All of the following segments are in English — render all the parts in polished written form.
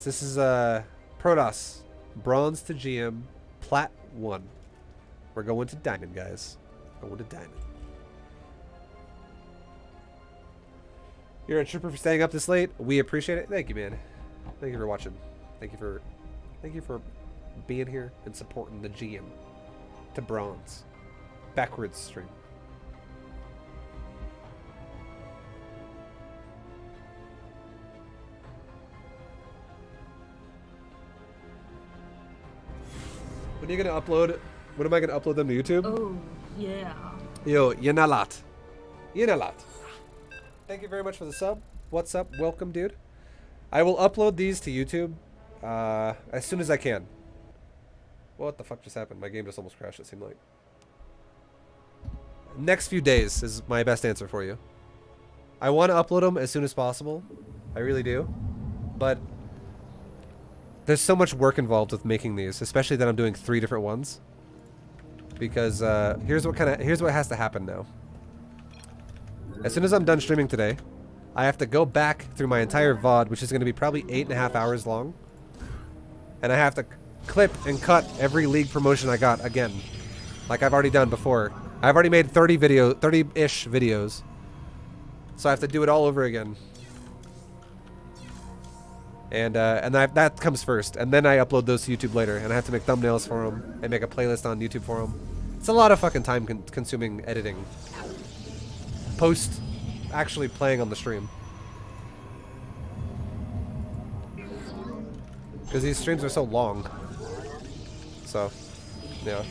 This is Protoss, bronze to GM, plat 1. We're going to diamond, guys. Going to diamond. You're a trooper for staying up this late. We appreciate it. Thank you, man. Thank you for watching. Thank you for being here and supporting the GM to bronze. Backwards stream. When are you gonna upload? When am I gonna upload them to YouTube? Oh, yeah. Yo, Yanalat. Yanalat. Thank you very much for the sub. What's up? Welcome, dude. I will upload these to YouTube as soon as I can. What the fuck just happened? My game just almost crashed, it seemed like. Next few days is my best answer for you. I want to upload them as soon as possible. I really do. But there's so much work involved with making these, especially that I'm doing 3 different ones. Because here's what has to happen now. As soon as I'm done streaming today, I have to go back through my entire VOD, which is going to be probably 8.5 hours long. And I have to clip and cut every league promotion I got again. Like I've already done before. I've already made 30-ish videos. So I have to do it all over again. And that comes first. And then I upload those to YouTube later. And I have to make thumbnails for them and make a playlist on YouTube for them. It's a lot of fucking time consuming editing. Post actually playing on the stream. Because these streams are so long. So, yeah.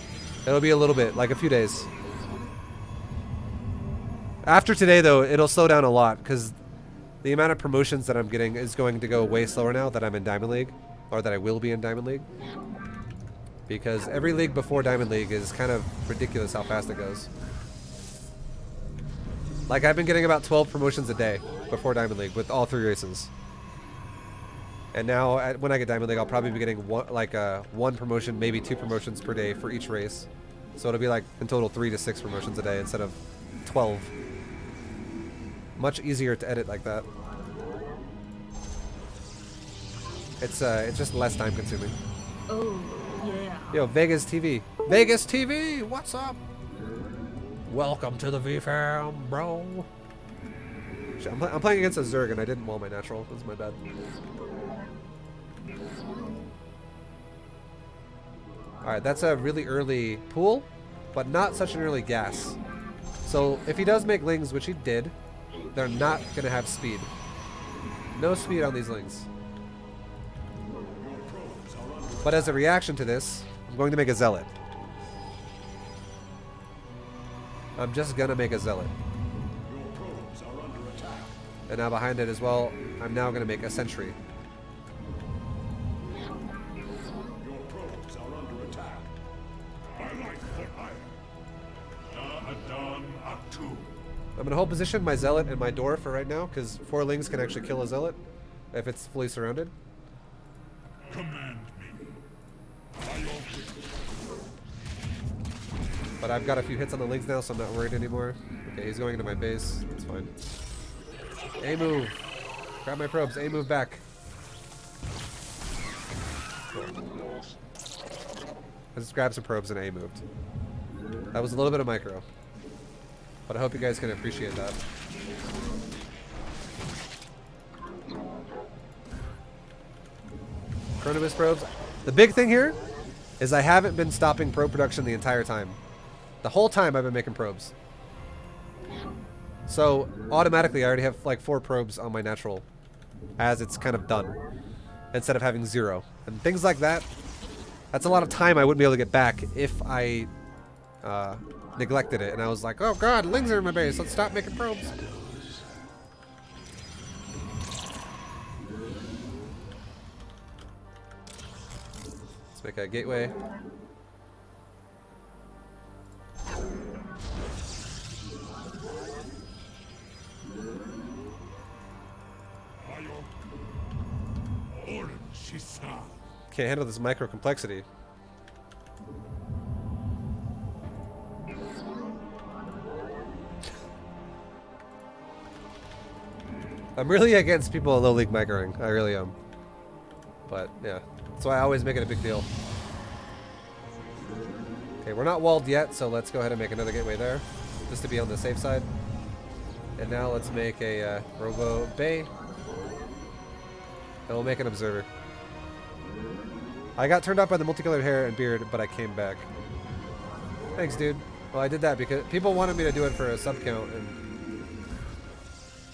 It'll be a little bit, like a few days. After today, though, it'll slow down a lot, because the amount of promotions that I'm getting is going to go way slower now that I'm in Diamond League. Or that I will be in Diamond League. Because every league before Diamond League is kind of ridiculous how fast it goes. Like, I've been getting about 12 promotions a day before Diamond League with all 3 races. And now, when I get Diamond League, I'll probably be getting one promotion, maybe 2 promotions per day for each race. So it'll be like, in total, 3 to 6 promotions a day instead of 12. Much easier to edit like that. It's just less time consuming. Oh, yeah. Yo, Vegas TV. Vegas TV, what's up? Welcome to the V fam, bro. Shit, I'm playing against a Zerg and I didn't wall my natural. That's my bad. Alright, that's a really early pool, but not such an early gas. So if he does make lings, which he did, they're not going to have speed. No speed on these lings. But as a reaction to this, I'm going to make a zealot. I'm just gonna make a zealot. And now behind it as well, I'm now gonna make a sentry. I'm gonna hold position my zealot and my door for right now, because 4 lings can actually kill a zealot if it's fully surrounded. Command me. But I've got a few hits on the lings now, so I'm not worried anymore. Okay, he's going into my base. That's fine. A move. Grab my probes. A move back. I just grabbed some probes and A moved. That was a little bit of micro. But I hope you guys can appreciate that. Chronobus probes. The big thing here is I haven't been stopping probe production the entire time. The whole time I've been making probes. So automatically I already have like 4 probes on my natural as it's kind of done instead of having 0. And things like that, that's a lot of time I wouldn't be able to get back if I neglected it. And I was like, oh god, lings are in my base, let's stop making probes. Let's make a gateway. Can't handle this micro complexity. I'm really against people in low league microing. I really am. But yeah, that's why I always make it a big deal. Okay, we're not walled yet, so let's go ahead and make another gateway there, just to be on the safe side. And now let's make a Robo Bay. And we'll make an observer. I got turned off by the multicolored hair and beard, but I came back. Thanks, dude. Well, I did that because people wanted me to do it for a sub count, and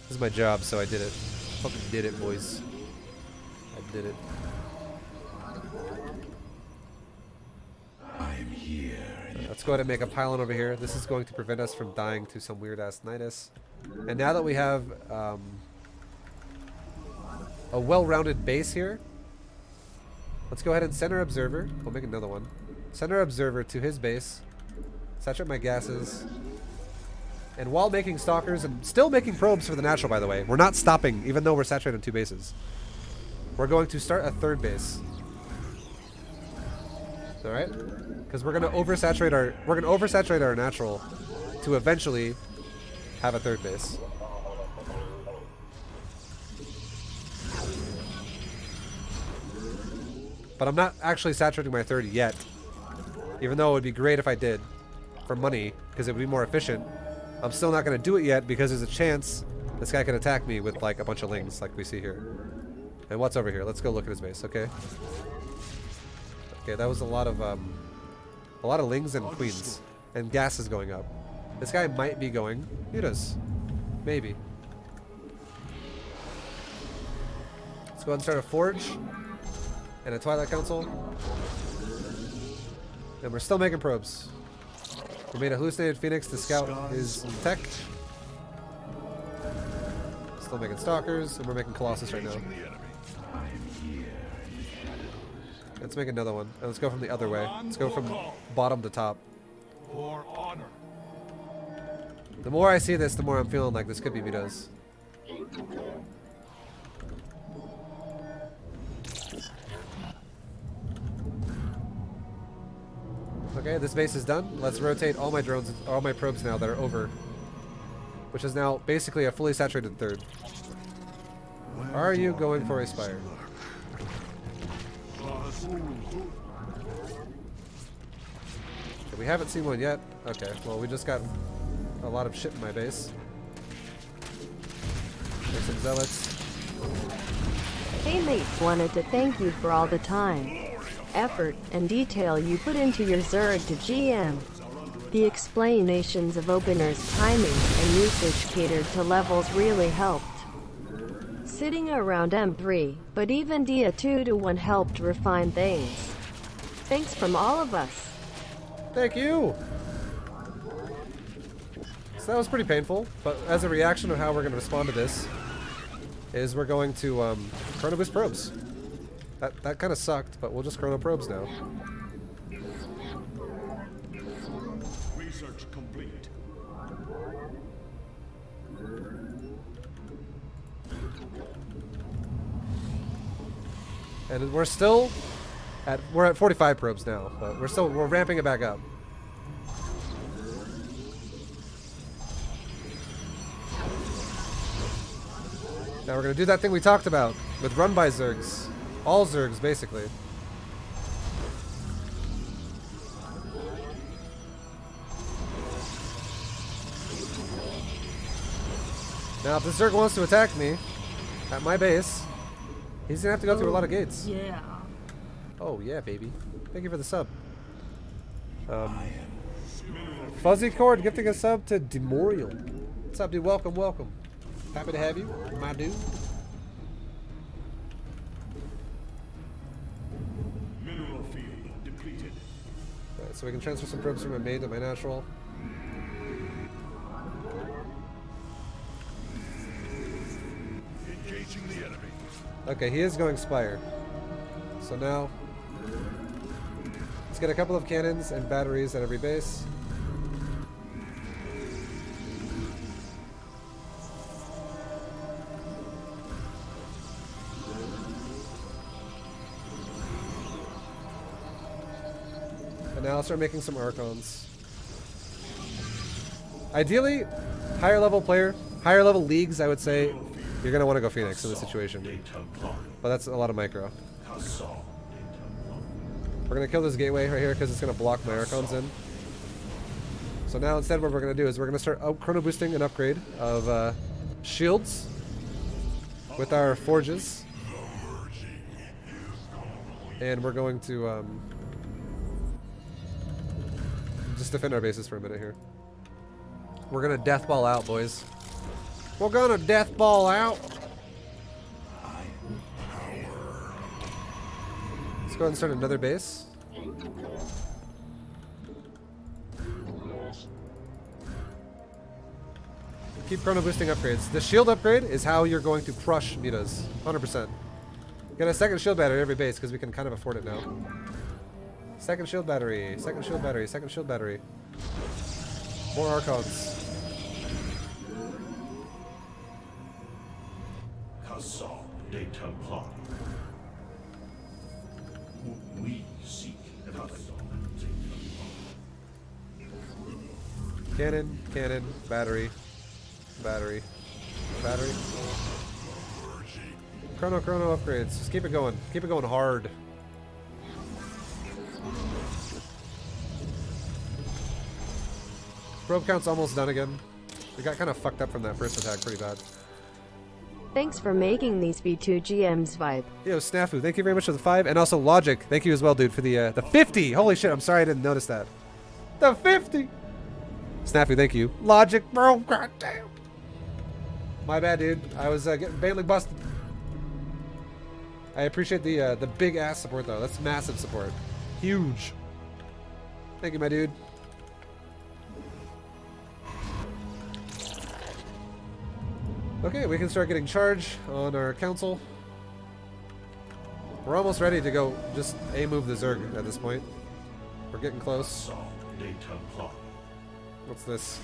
this is my job, so I did it. Fucking did it, boys. I did it. I'm here. Let's go ahead and make a pylon over here. This is going to prevent us from dying to some weird-ass nidus. And now that we have a well-rounded base here, let's go ahead and send our observer. We'll make another one. Send our observer to his base. Saturate my gases. And while making stalkers and still making probes for the natural, by the way. We're not stopping, even though we're saturated on 2 bases. We're going to start a 3rd base. Alright? Because we're gonna oversaturate our natural to eventually have a 3rd base. But I'm not actually saturating my 3rd yet. Even though it would be great if I did. For money, because it would be more efficient. I'm still not going to do it yet because there's a chance this guy can attack me with like a bunch of lings like we see here. And what's over here? Let's go look at his base, okay? Okay, that was a lot of lings and queens. And gas is going up. This guy might be going mutas. Maybe. Let's go ahead and start a forge. And a Twilight Council. And we're still making probes. We made a hallucinated phoenix to scout his tech. Still making stalkers, and we're making Colossus right now. Let's make another one. And let's go from the other way. Let's go from bottom to top. For honor. The more I see this, the more I'm feeling like this could be Vito's. Okay, this base is done. Let's rotate all my drones, all my probes now that are over. Which is now basically a fully saturated 3rd. Are you going for a spire? Okay, we haven't seen one yet. Okay, well we just got a lot of shit in my base. Make some zealots. Hey mates, wanted to thank you for all the time, effort, and detail you put into your Zerg to GM. The explanations of openers, timing, and usage catered to levels really helped. Sitting around M3, but even Dia 2-to-1 helped refine things. Thanks from all of us. Thank you! So that was pretty painful, but as a reaction of how we're going to respond to this, is we're going to Chrono Boost probes. That kind of sucked, but we'll just Chrono probes now. Research complete. And we're at 45 probes now, but we're ramping it back up. Now we're gonna do that thing we talked about with run by Zergs. All Zergs, basically. Now, if the Zerg wants to attack me at my base, he's gonna have to go through a lot of gates. Yeah. Oh yeah, baby. Thank you for the sub. Fuzzy Cord gifting a sub to Demorial. What's up, dude? Welcome, welcome. Happy to have you, my dude. Mineral field depleted. Alright, so we can transfer some probes from my main to my natural. Engaging the enemy. Okay, he is going Spire. So now, let's get a couple of cannons and batteries at every base. And now I'll start making some Archons. Ideally, higher level leagues, I would say, you're going to want to go Phoenix in this situation. But that's a lot of micro. We're gonna kill this gateway right here because it's gonna block my Archons in. So now instead what we're gonna do is we're gonna start chrono boosting an upgrade of shields with our forges. And we're going to just defend our bases for a minute here. We're gonna death ball out, boys. We're gonna death ball out. Let's go ahead and start another base. Keep chrono boosting upgrades. The shield upgrade is how you're going to crush mutas. 100%. Get a second shield battery every base because we can kind of afford it now. Second shield battery, second shield battery, second shield battery. More Archons. We seek Cannon, cannon, battery, battery, battery. Chrono upgrades. Just keep it going. Keep it going hard. Probe count's almost done again. We got kind of fucked up from that first attack pretty bad. Thanks for making these V2 GMs vibe. Yo, Snafu, thank you very much for the 5. And also Logic, thank you as well, dude, for the 50! Holy shit, I'm sorry I didn't notice that. The 50! Snafu, thank you. Logic, bro, goddamn. My bad, dude. I was getting badly busted. I appreciate the big ass support, though. That's massive support. Huge. Thank you, my dude. Okay, we can start getting charge on our council. We're almost ready to go just A-move the Zerg at this point. We're getting close. What's this?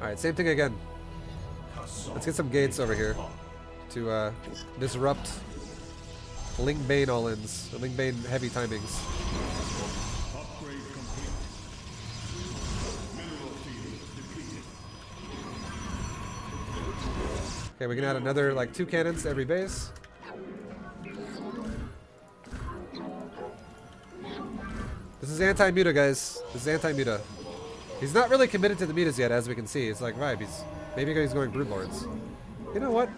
Alright, same thing again. Let's get some gates over here to disrupt Ling Bane all-ins. Ling Bane heavy timings. upgrade complete. Mineral field depleted. Okay, we can add another like 2 cannons to every base. This is anti-muta, guys. This is anti-muta. He's not really committed to the mutas yet, as we can see. It's like ViBE. Maybe he's going Broodlords. You know what?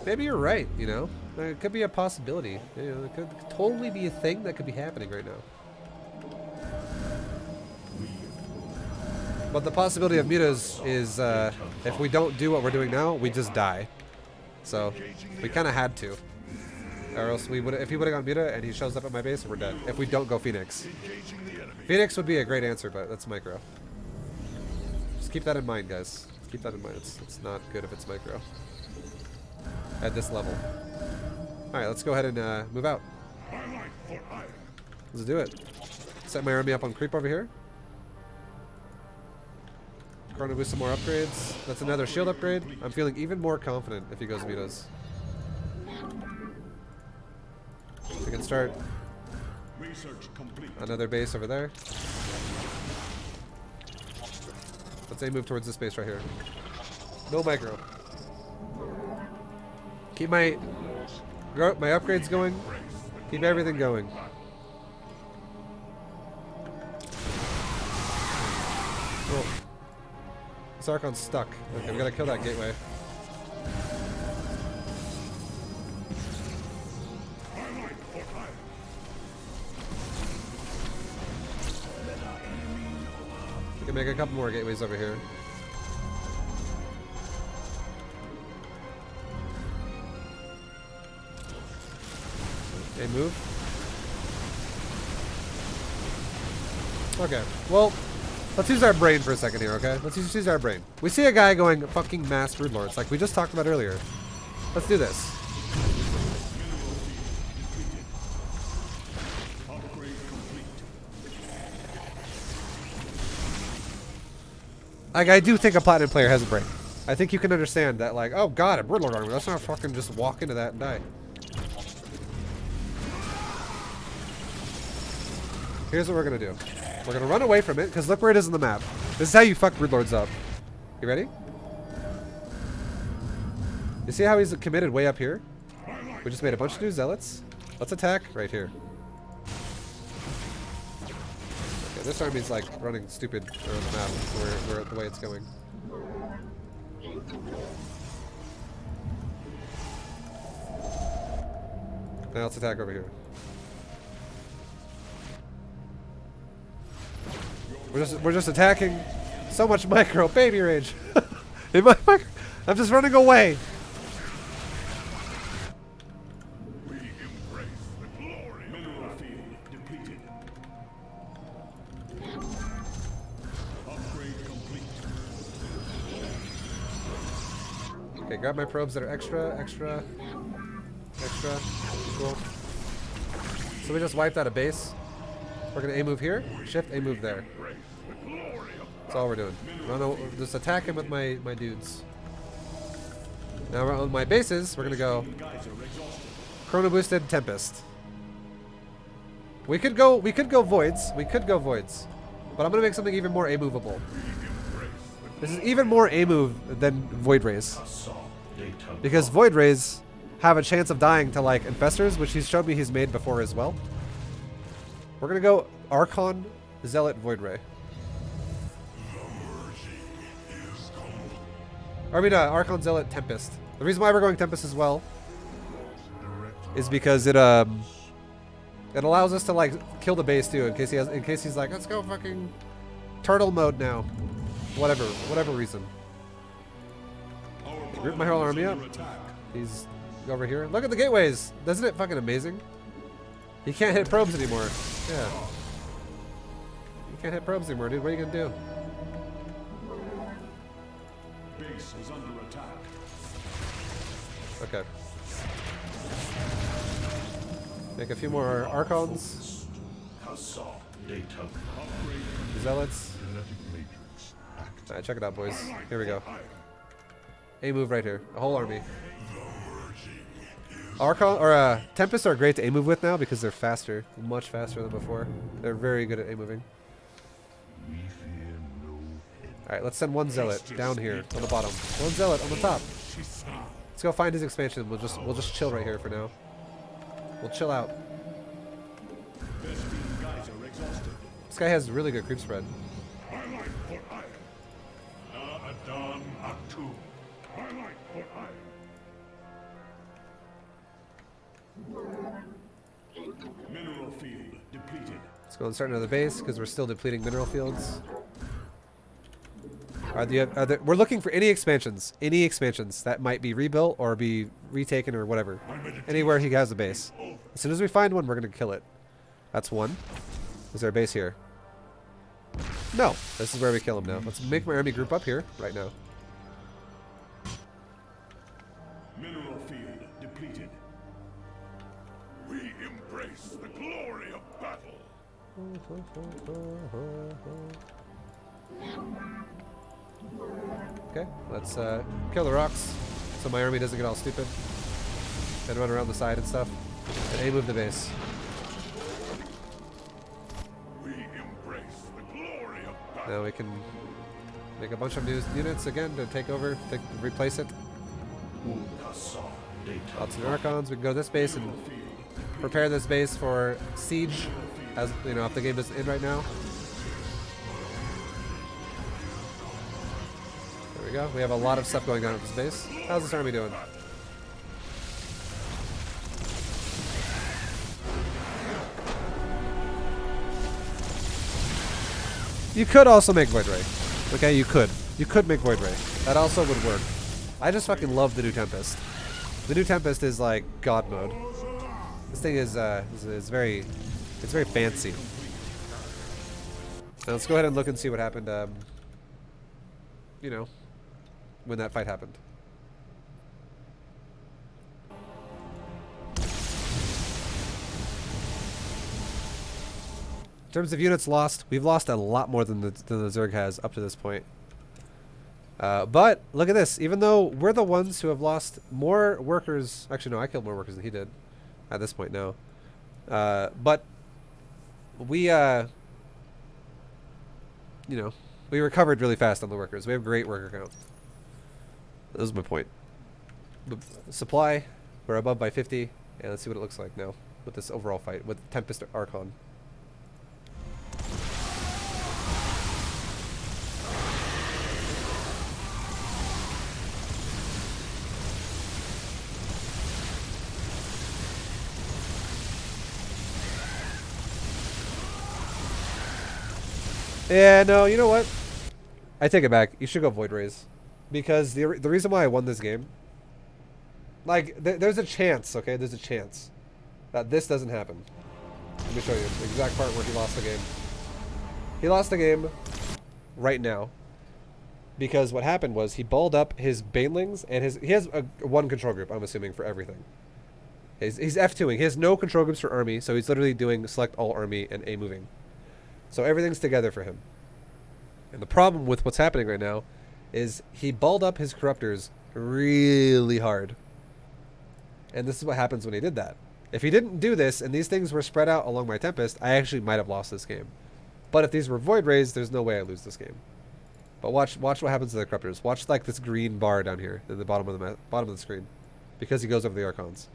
Maybe you're right, you know? It could be a possibility. You know, it could totally be a thing that could be happening right now. But the possibility of mutas is if we don't do what we're doing now, we just die. So we kind of had to. Or else we would, if he would have gone muta and he shows up at my base, we're dead. If we don't go Phoenix. Phoenix would be a great answer, but that's micro. Just keep that in mind, guys. Keep that in mind. It's not good if it's micro. At this level. Alright, let's go ahead and move out. Let's do it. Set my army up on creep over here. Chrono boost some more upgrades. That's another shield upgrade. I'm feeling even more confident if he goes mutas. We can start Research complete. another base over there. Let's say move towards this base right here. No micro. Keep my upgrades going. Keep everything going. Oh. This Archon's stuck. Okay, we gotta kill that gateway. We can make a couple more gateways over here. Okay, move. Okay, well, let's use our brain for a second here, okay? Let's use our brain. We see a guy going fucking mass Broodlords, like we just talked about earlier. Let's do this. Like, I do think a Platinum player has a brain. I think you can understand that, like, oh god, a Broodlord army. Let's not fucking just walk into that and die. Here's what we're gonna do. We're gonna run away from it, because look where it is on the map. This is how you fuck Broodlords up. You ready? You see how he's committed way up here? We just made a bunch of new zealots. Let's attack right here. Okay, this army's like running stupid around the map where the way it's going. Now let's attack over here. We're just attacking. So much micro baby rage. In my micro, I'm just running away. We embrace the glory. Mineral field depleted. Upgrade complete. Okay, grab my probes that are extra. Cool. So we just wiped out a base. We're gonna A move here, shift A move there. That's all we're doing. No, just attack him with my dudes. Now we're on my bases. We're gonna go Chrono boosted Tempest. We could go voids. But I'm gonna make something even more A movable. This is even more A move than Void Rays. Because Void Rays have a chance of dying to like infestors, which he's showed me he's made before as well. We're gonna go Archon, Zealot, Void Ray. Or I mean, Archon, Zealot, Tempest. The reason why we're going Tempest as well is because it allows us to like kill the base too, in case he's like, let's go fucking turtle mode now, whatever reason. Group my whole army up. He's over here. Look at the gateways. Isn't it fucking amazing? He can't hit probes anymore. Yeah. You can't hit probes anymore, dude. What are you gonna do? Base is under attack. Okay. Make a few more Archons. Zealots. Alright, check it out, boys. Here we go. A move right here. A whole army. Archon or Tempests are great to A move with now because they're faster, much faster than before. They're very good at A moving. All right, let's send one zealot down here on the bottom. One zealot on the top. Let's go find his expansion. We'll just chill right here for now. We'll chill out. This guy has really good creep spread. Mineral field depleted. Let's go and start another base because we're still depleting mineral fields. We're looking for any expansions that might be rebuilt or be retaken or whatever. Anywhere he has a base. As soon as we find one, we're gonna kill it. That's one. Is there a base here? No. This is where we kill him now. Let's make my army group up here right now. Mineral field depleted. We embrace the glory of battle. Okay, let's kill the rocks so my army doesn't get all stupid and run around the side and stuff. And A move the base. We embrace the glory of battle. Now we can make a bunch of new units again to take over, replace it. Lots of Archons. We can go to this base and prepare this base for siege, as you know, if the game doesn't end right now. There we go. We have a lot of stuff going on at this base. How's this army doing? You could also make Void Ray. Okay, you could. You could make Void Ray. That also would work. I just fucking love the new Tempest. The new Tempest is like God mode. This thing is very fancy. Now let's go ahead and look and see what happened. You know, when that fight happened. In terms of units lost, we've lost a lot more than the Zerg has up to this point. But look at this. Even though we're the ones who have lost more workers, actually no, I killed more workers than he did at this point now. But we, you know, we recovered really fast on the workers. We have great worker count. That was my point. Supply, we're above by 50, and let's see what it looks like now with this overall fight with Tempest Archon. Yeah, no, you know what? I take it back. You should go Void Rays. Because the reason why I won this game, like, there's a chance, okay? There's a chance that this doesn't happen. Let me show you the exact part where he lost the game. He lost the game right now. Because what happened was he balled up his Banelings and he has one control group, I'm assuming, for everything. He's F2ing. He has no control groups for army, so he's literally doing select all army and A moving. So everything's together for him. And the problem with what's happening right now is he balled up his corruptors really hard. And this is what happens when he did that. If he didn't do this and these things were spread out along my Tempest, I actually might have lost this game. But if these were Void Rays, there's no way I lose this game. But watch what happens to the corruptors. Watch like this green bar down here at the bottom of the screen, because he goes over the Archons.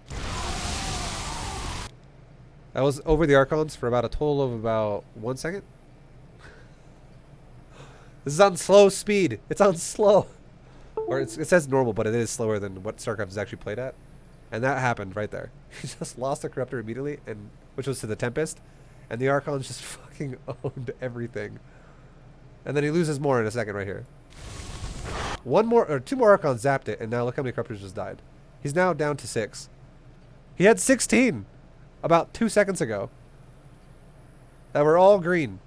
I was over the Archons for about a total of about 1 second. This is on slow speed. It's on slow. Or it says normal, but it is slower than what StarCraft is actually played at. And that happened right there. He just lost a corruptor immediately, and which was to the Tempest. And the Archons just fucking owned everything. And then he loses more in a second right here. Two more Archons zapped it, and now look how many corruptors just died. He's now down to 6. He had 16 about 2 seconds ago. That were all green.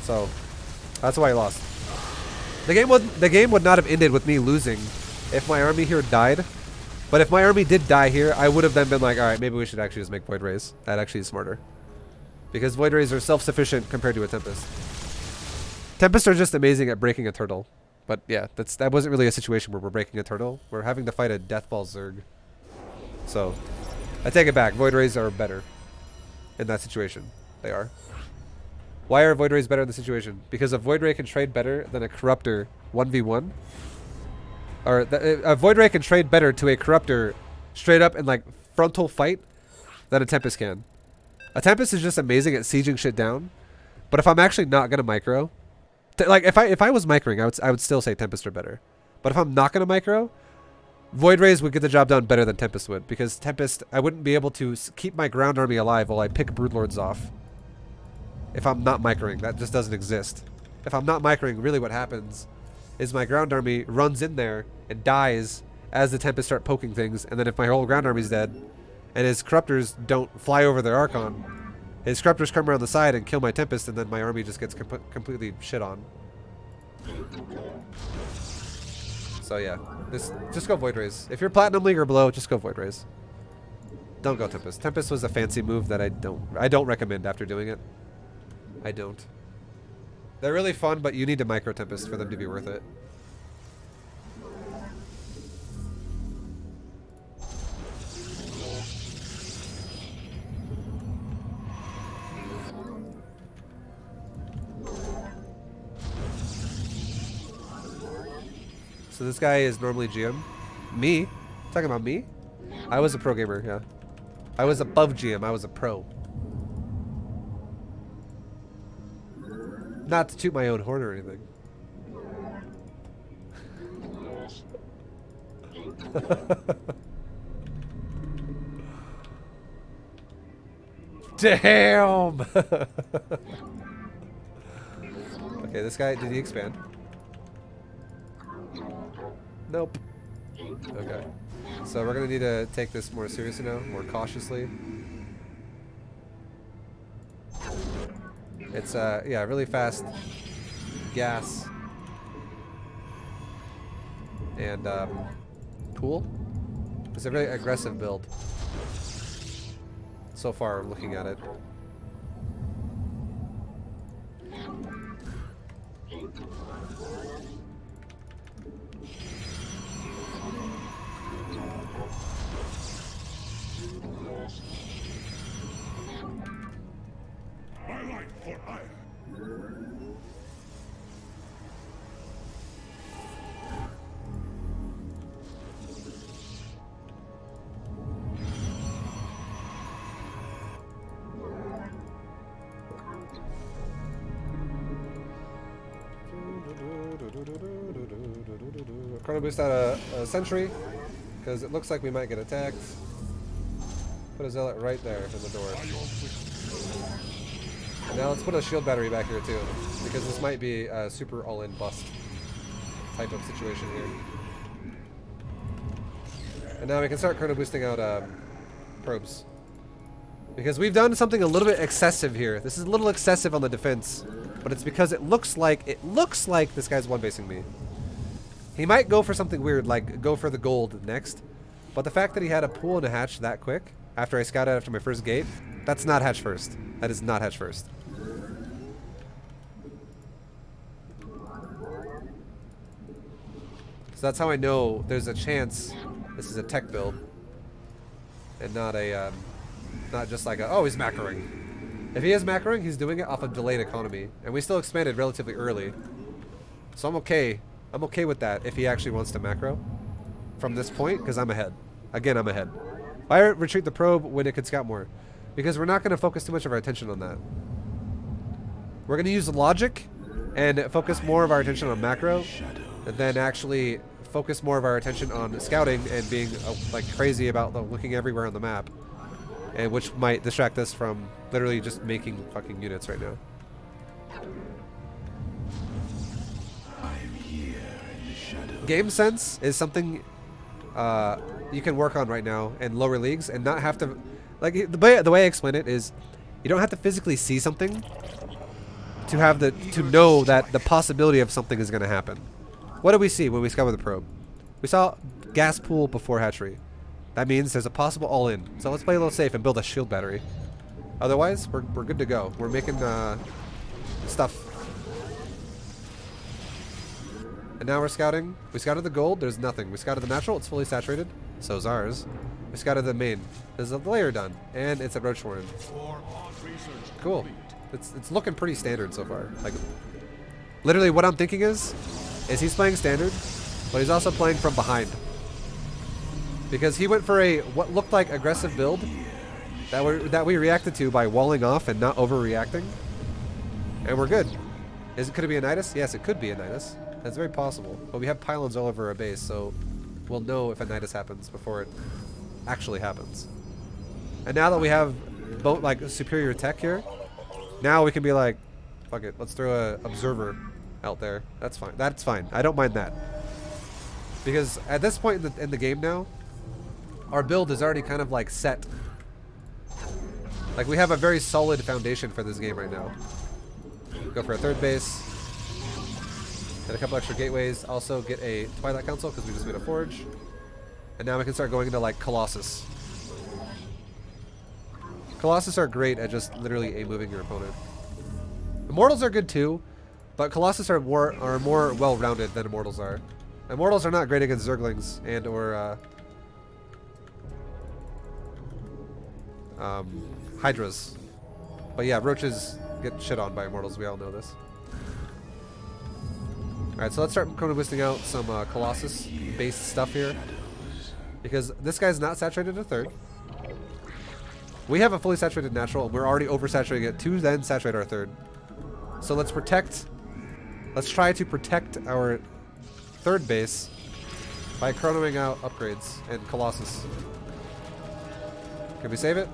So that's why I lost. The game would not have ended with me losing if my army here died. But if my army did die here, I would have then been like, alright, maybe we should actually just make Void Rays. That actually is smarter. Because Void Rays are self-sufficient compared to a Tempest. Tempests are just amazing at breaking a turtle. But yeah, that wasn't really a situation where we're breaking a turtle. We're having to fight a Deathball Zerg. So, I take it back. Void Rays are better in that situation. They are. Why are Void Rays better in the situation? Because a Void Ray can trade better than a Corruptor 1v1. Or a Void Ray can trade better to a Corruptor straight up in like frontal fight than a Tempest can. A Tempest is just amazing at sieging shit down. But if I'm actually not gonna micro, like if I was microing, I would still say Tempest are better. But if I'm not gonna micro, Void Rays would get the job done better than Tempest would, because Tempest, I wouldn't be able to keep my ground army alive while I pick Broodlords off. If I'm not microing, that just doesn't exist. If I'm not microing, really what happens is my ground army runs in there and dies as the Tempest start poking things, and then if my whole ground army's dead, and his Corruptors don't fly over their Archon, his Corruptors come around the side and kill my Tempest, and then my army just gets completely shit on. So yeah, just go Void Rays. If you're Platinum League or below, just go Void Rays. Don't go Tempest. Tempest was a fancy move that I don't recommend after doing it. I don't. They're really fun, but you need to micro Tempest for them to be worth it. So this guy is normally GM. Me? Talking about me? I was a pro gamer, yeah. I was above GM, I was a pro. Not to toot my own horn or anything. Damn! Okay, this guy, did he expand? Nope. Okay. So we're gonna need to take this more seriously now, more cautiously. It's yeah, really fast gas and pool. It's a really aggressive build. So far, looking at it. Chrono boost out a sentry, because it looks like we might get attacked. Put a zealot right there in the door. And now let's put a shield battery back here too, because this might be a super all-in bust type of situation here. And now we can start chrono boosting out probes. Because we've done something a little bit excessive here. This is a little excessive on the defense, but it's because it looks like this guy's one-basing me. He might go for something weird, like go for the gold next, but the fact that he had a pool and a hatch that quick after I scouted after my first gate, that's not hatch first. That is not hatch first. So that's how I know there's a chance this is a tech build and not a not just like a, oh, he's macroing. If he is macroing, he's doing it off of delayed economy, and we still expanded relatively early, so I'm okay with that if he actually wants to macro from this point, because I'm ahead. Again, I'm ahead. Why retreat the probe when it could scout more? Because we're not going to focus too much of our attention on that. We're going to use logic and focus more of our attention on macro, and then actually focus more of our attention on scouting and being like crazy about looking everywhere on the map, and which might distract us from literally just making fucking units right now. Game sense is something you can work on right now in lower leagues and not have to, like, the way I explain it is you don't have to physically see something to have to know that the possibility of something is going to happen. What did we see when we scouted the probe? We saw gas pool before hatchery. That means there's a possible all-in. So let's play a little safe and build a shield battery. Otherwise, we're good to go. We're making stuff. And now we're scouting. We scouted the gold. There's nothing. We scouted the natural. It's fully saturated. So's ours. We scouted the main. There's a layer done. And it's at Roach Warren. Cool. It's looking pretty standard so far. Like, literally what I'm thinking is he's playing standard, but he's also playing from behind. Because he went for a what looked like aggressive build that we reacted to by walling off and not overreacting, and we're good. Could it be a Nidus? Yes, it could be a Nidus. That's very possible. But we have pylons all over our base, so we'll know if a Nidus happens before it actually happens. And now that we have both like superior tech here, now we can be like, fuck it, let's throw a observer out there. That's fine. That's fine. I don't mind that. Because at this point in the game now, our build is already kind of like set. Like, we have a very solid foundation for this game right now. Go for a third base. Get a couple extra gateways. Also get a Twilight Council because we just made a forge. And now we can start going into like Colossus. Colossus are great at just literally moving your opponent. Immortals are good too, but Colossus are more well-rounded than Immortals are. Immortals are not great against Zerglings and or Hydras. But yeah, Roaches get shit on by Immortals, we all know this. Alright, so let's start chrono boosting out some Colossus-based stuff here. Because this guy's not saturated to third. We have a fully saturated natural, and we're already oversaturating it to then saturate our third. So let's try to protect our third base by chronoing out upgrades and Colossus. Can we save it?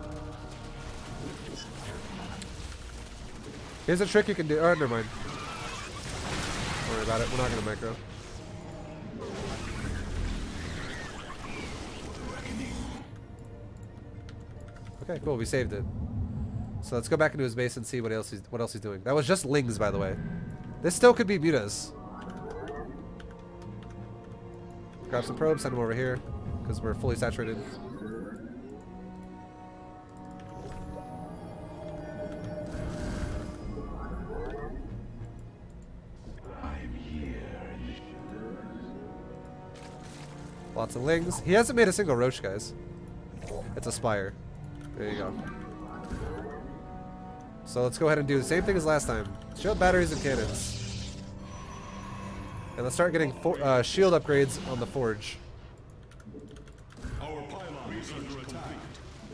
Here's a trick you can do. Oh, never mind. Don't worry about it. We're not going to micro. Okay, cool. We saved it. So let's go back into his base and see what else he's doing. That was just Lings, by the way. This still could be mutas. Grab some probes, send them over here, because we're fully saturated. Lots of Lings. He hasn't made a single Roach, guys. It's a Spire. There you go. So let's go ahead and do the same thing as last time. Shield batteries and cannons. And let's start getting shield upgrades on the forge. Our pylon is under attack.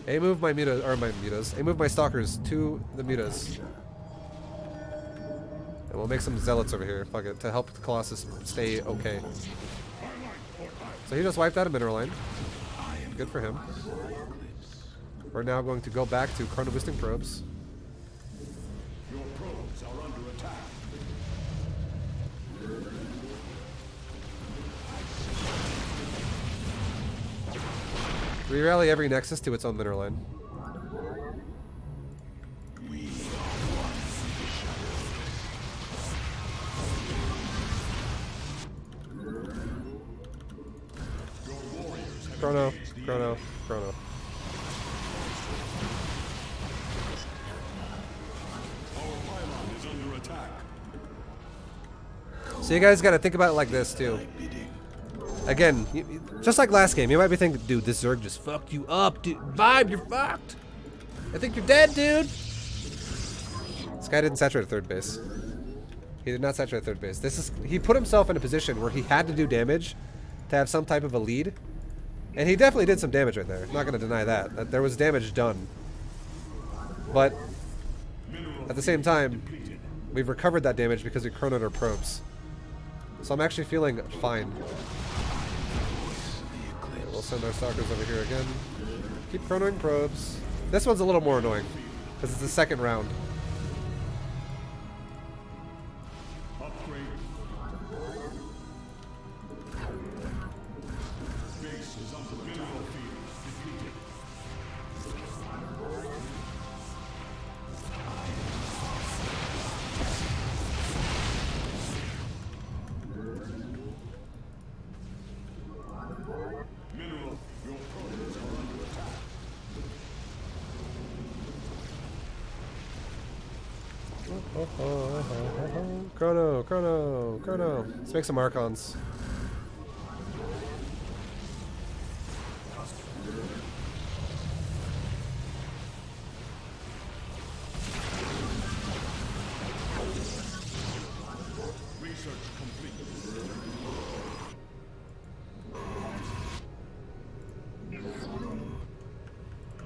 A move my mutas, or my mutas. A move my stalkers to the mutas. And we'll make some zealots over here, fuck it, to help the Colossus stay okay. So he just wiped out a mineral line. Good for him. We're now going to go back to chrono boosting probes. Your probes are under attack. Re-rally every nexus to its own mineral line. Chrono, chrono, chrono. Our pylon is under attack. So you guys got to think about it like this too. Again, just like last game, you might be thinking, dude, this Zerg just fucked you up, dude. ViBE, you're fucked. I think you're dead, dude. This guy didn't saturate third base. He did not saturate third base. He put himself in a position where he had to do damage to have some type of a lead. And he definitely did some damage right there. I'm not going to deny that there was damage done. But at the same time, we've recovered that damage because we chronoed our probes. So I'm actually feeling fine. Okay, we'll send our stalkers over here again. Keep chronoing probes. This one's a little more annoying because it's the second round. Upgrade. Base is under mineral field depleted. Mineral, your probes are under attack. Chrono, chrono, chrono. Let's make some Archons. Research complete.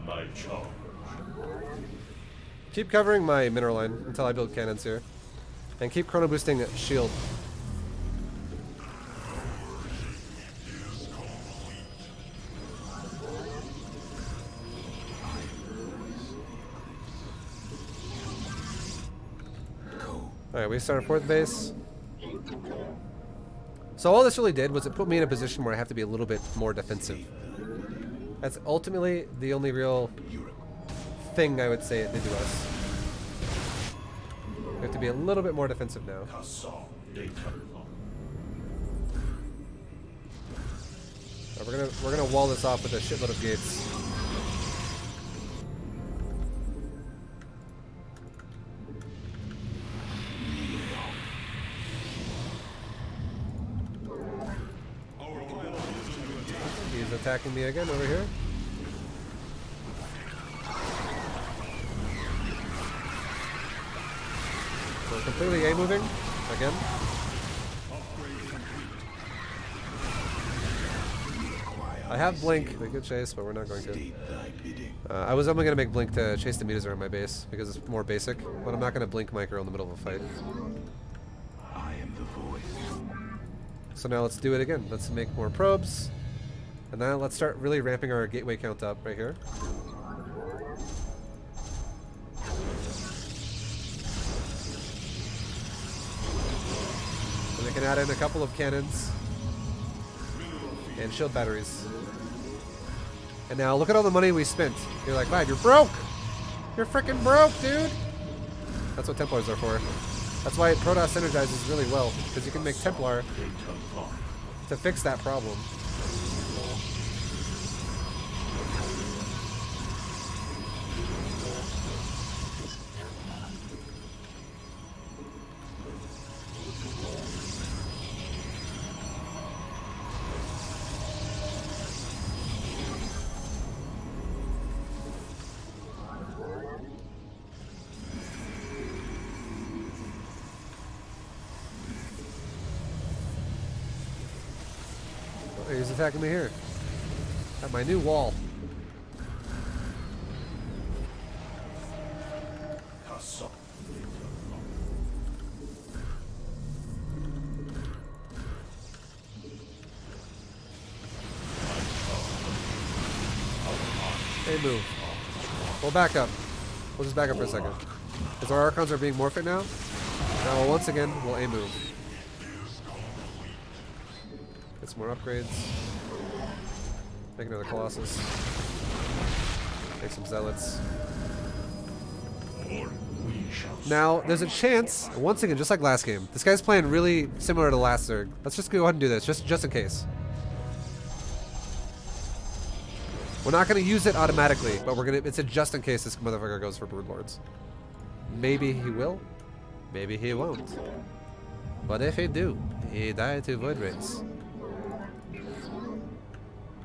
My charge. Keep covering my mineral line until I build cannons here. And keep chrono boosting shield. Alright, we start our fourth base. So all this really did was it put me in a position where I have to be a little bit more defensive. That's ultimately the only real thing I would say it did to us. We have to be a little bit more defensive now. We're gonna wall this off with a shitload of gates. Our pylon is under attack. He's attacking me again over here. We're completely A moving again. Upgrade complete. I have Blink. We could chase, but we're not going to. I was only going to make Blink to chase the mutas around my base because it's more basic, but I'm not going to Blink Micro in the middle of a fight. I am the voice. So now let's do it again. Let's make more probes. And now let's start really ramping our gateway count up right here. And we can add in a couple of cannons and shield batteries. And now look at all the money we spent. You're like, ViBE, you're broke! You're freaking broke, dude! That's what Templars are for. That's why Protoss synergizes really well, because you can make Templar to fix that problem. Oh, he's attacking me here. At my new wall. A move. We'll back up. We'll just back up for a second. Because our Archons are being morphed now. Now, once again, we'll A move. Get some more upgrades. Make another Colossus. Make some Zealots. Now, there's a chance, once again, just like last game, this guy's playing really similar to last Zerg. Let's just go ahead and do this, just in case. We're not going to use it automatically, but we're going to, it's a just in case this motherfucker goes for Broodlords. Maybe he will, maybe he won't. But if he do, he die to Void Rays.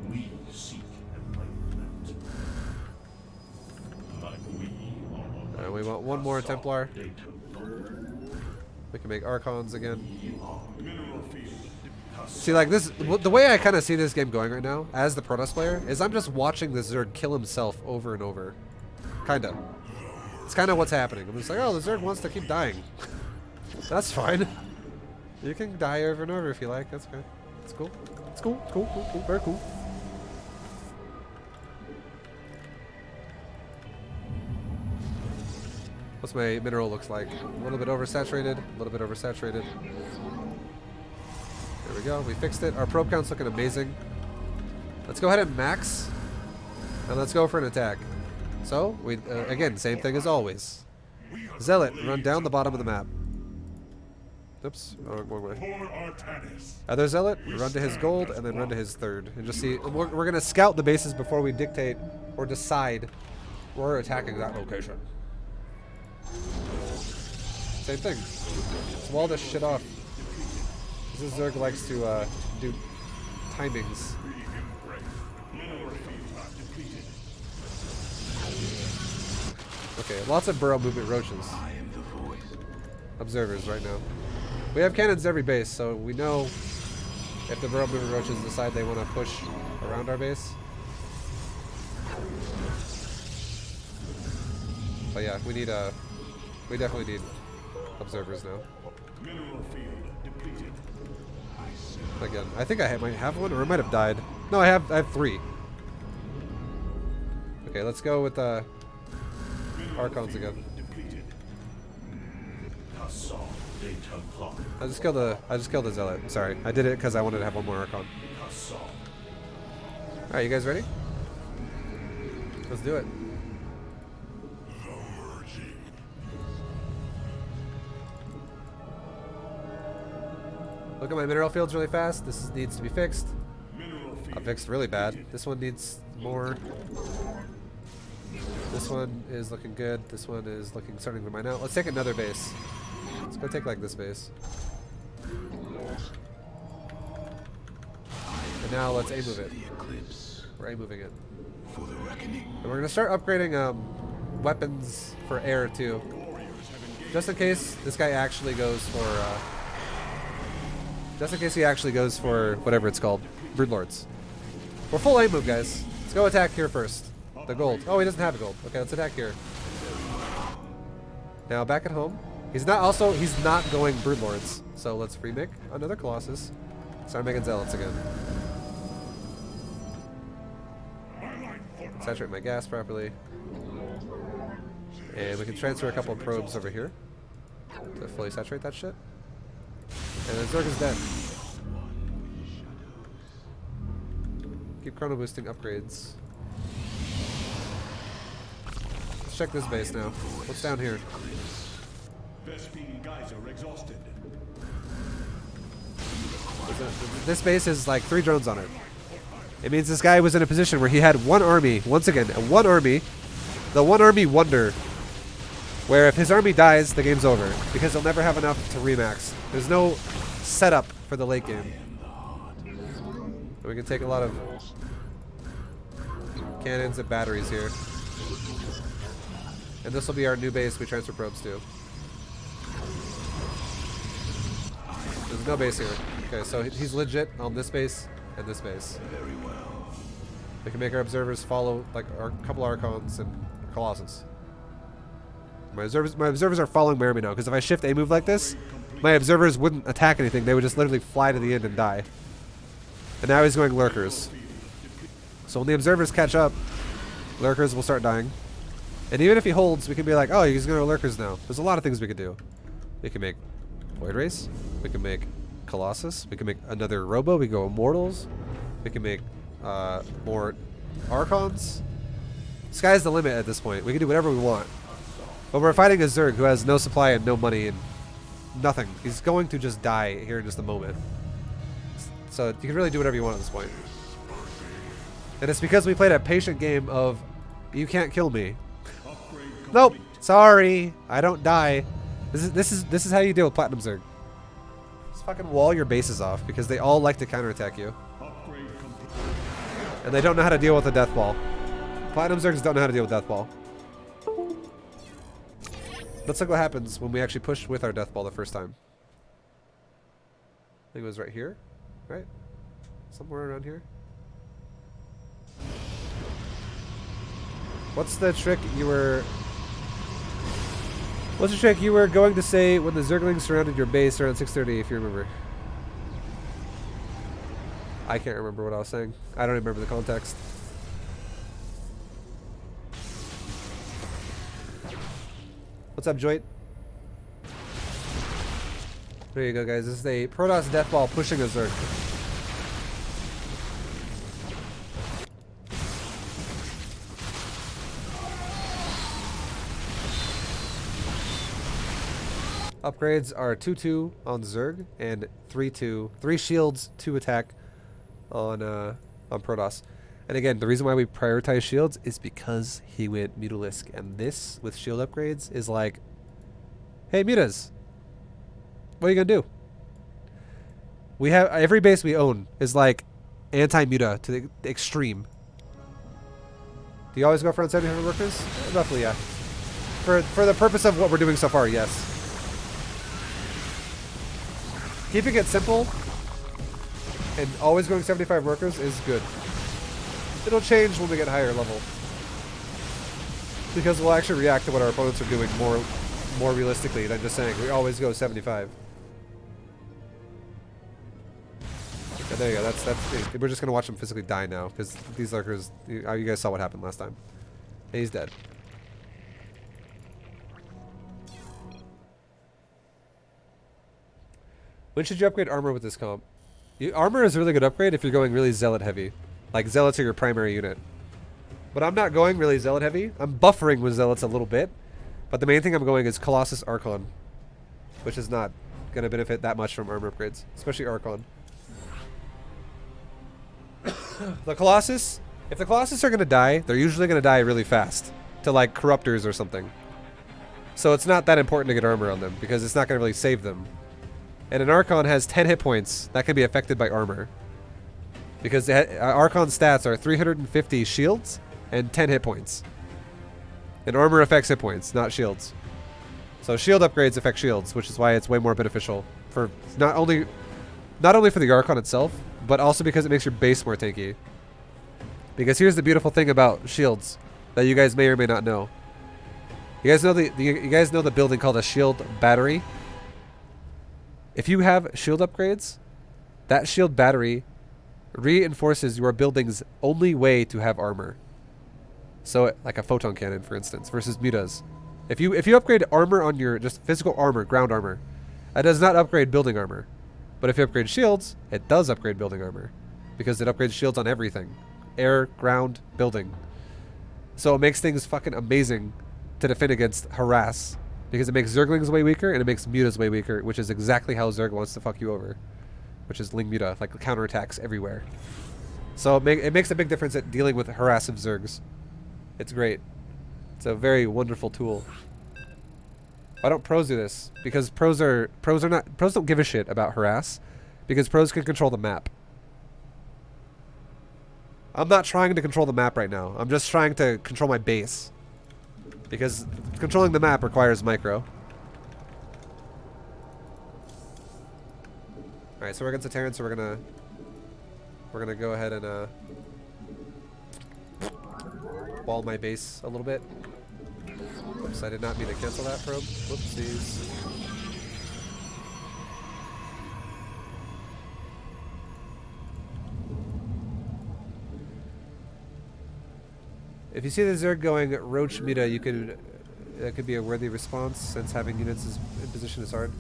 We seek enlightenment. But we are We want one more Templar. We can make Archons again. mineral field. See, like this, the way I kind of see this game going right now, as the Protoss player, is I'm just watching the Zerg kill himself over and over. Kinda. It's kind of what's happening. I'm just like, oh, the Zerg wants to keep dying. That's fine. You can die over and over if you like. That's okay. It's cool. It's cool. Cool. Cool. Cool. Very cool. What's my mineral looks like? A little bit oversaturated. A little bit oversaturated. There we go. We fixed it. Our probe count's looking amazing. Let's go ahead and max. And let's go for an attack. So, we again, same thing as always. Zealot, run down the bottom of the map. Oops, wrong way. For Artanis. Other Zealot, run to his gold, and then run to his third. And just see, we're going to scout the bases before we dictate or decide we're attacking that location. Same thing. Just wall this shit off. This Zerg likes to do timings. Okay, lots of burrow movement roaches. Observers right now. We have cannons every base, so we know if the burrow movement roaches decide they want to push around our base. But yeah, we definitely need observers now. Mineral field depleted. Again, I think I might have one, or I might have died. No, I have 3. Okay, let's go with Archons again. Depleted. I just killed the Zealot. Sorry, I did it because I wanted to have one more Archon. All right, you guys ready? Let's do it. Look at my mineral fields really fast. This needs to be fixed. I fixed really bad. This one needs more. This one is looking good. This one is starting to mine out. Let's take another base. Let's go take like this base. And now let's A-move it. We're A-moving it. And we're gonna start upgrading weapons for air too. Just in case this guy actually goes for just in case he actually goes for whatever it's called. Broodlords. We're full A-move, guys. Let's go attack here first. The gold. Oh, he doesn't have a gold. Okay, let's attack here. Now back at home. He's not going Broodlords. So let's remake another Colossus. Start making Zealots again. Saturate my gas properly. And we can transfer a couple of probes over here to fully saturate that shit. And then Zerg is dead. Keep chrono boosting upgrades. Let's check this base now. What's down here? Vespine geyser exhausted. This base is like 3 drones on it. It means this guy was in a position where he had one army, once again, one army, the one army wonder, where if his army dies, the game's over, because he'll never have enough to remax. There's no setup for the late game. And we can take a lot of cannons and batteries here. And this will be our new base we transfer probes to. There's no base here. Okay, so he's legit on this base and this base. Very well. We can make our observers follow like our couple Archons and Colossus. My observers are following my army now, because if I shift A move like this, my observers wouldn't attack anything. They would just literally fly to the end and die. And now he's going lurkers. So when the observers catch up, Lurkers will start dying. And even if he holds, we can be like, oh, he's going to Lurkers now. There's a lot of things we could do. We can make Void Race. We can make Colossus. We can make another Robo. We can go Immortals. We can make more Archons. Sky's the limit at this point. We can do whatever we want. But we're fighting a Zerg who has no supply and no money and nothing. He's going to just die here in just a moment. So you can really do whatever you want at this point. And it's because we played a patient game of, you can't kill me. Nope. Sorry. I don't die. This is how you deal with Platinum Zerg. Just fucking wall your bases off because they all like to counterattack you. And they don't know how to deal with a death ball. Platinum Zergs don't know how to deal with death ball. Let's look what happens when we actually push with our death ball the first time. I think it was right here, right? Somewhere around here. What's the trick you were... What's the trick you were going to say when the Zerglings surrounded your base around 6:30, if you remember? I can't remember what I was saying. I don't remember the context. What's up, Joit? There you go, guys. This is a Protoss death ball pushing a Zerg. Upgrades are 2-2 on Zerg and 3-2. 3 shields, 2 attack on Protoss. And again, the reason why we prioritize shields is because he went Mutalisk. And this, with shield upgrades, is like, hey, Mutas, what are you going to do? We have, every base we own is like anti-Muta to the extreme. Do you always go for 700 workers? Roughly, yeah. For the purpose of what we're doing so far, yes. Keeping it simple and always going 75 workers is good. It'll change when we get higher level. Because we'll actually react to what our opponents are doing more realistically than just saying we always go 75. Yeah, there you go. That's we're just gonna watch him physically die now because these lurkers. You guys saw what happened last time. And he's dead. When should you upgrade armor with this comp? Armor is a really good upgrade if you're going really zealot heavy. Like zealots are your primary unit. But I'm not going really zealot heavy. I'm buffering with zealots a little bit. But the main thing I'm going is Colossus Archon. Which is not going to benefit that much from armor upgrades. Especially Archon. The Colossus, if the Colossus are going to die, they're usually going to die really fast. To like Corruptors or something. So it's not that important to get armor on them. Because it's not going to really save them. And an Archon has 10 hit points that can be affected by armor. Because Archon stats are 350 shields and 10 hit points. And armor affects hit points, not shields. So shield upgrades affect shields, which is why it's way more beneficial for not only for the Archon itself, but also because it makes your base more tanky. Because here's the beautiful thing about shields that you guys may or may not know. You guys know the building called a shield battery? If you have shield upgrades, that shield battery reinforces your building's only way to have armor. So like a photon cannon, for instance, versus mutas. If you upgrade armor on your just physical armor, ground armor, that does not upgrade building armor. But if you upgrade shields, it does upgrade building armor. Because it upgrades shields on everything. Air, ground, building. So it makes things fucking amazing to defend against harass. Because it makes Zerglings way weaker and it makes mutas way weaker, which is exactly how Zerg wants to fuck you over. Which is Ling Muta, like counterattacks everywhere. So it makes a big difference at dealing with harassive Zergs. It's great. It's a very wonderful tool. Why don't pros do this? Because pros don't give a shit about harass. Because pros can control the map. I'm not trying to control the map right now. I'm just trying to control my base. Because controlling the map requires micro. Alright, so we're against the Terran, so we're gonna go ahead and wall my base a little bit. Oops, I did not mean to cancel that probe. Whoopsies. If you see the Zerg going Roach Meta, you could that could be a worthy response since having units in position is hard.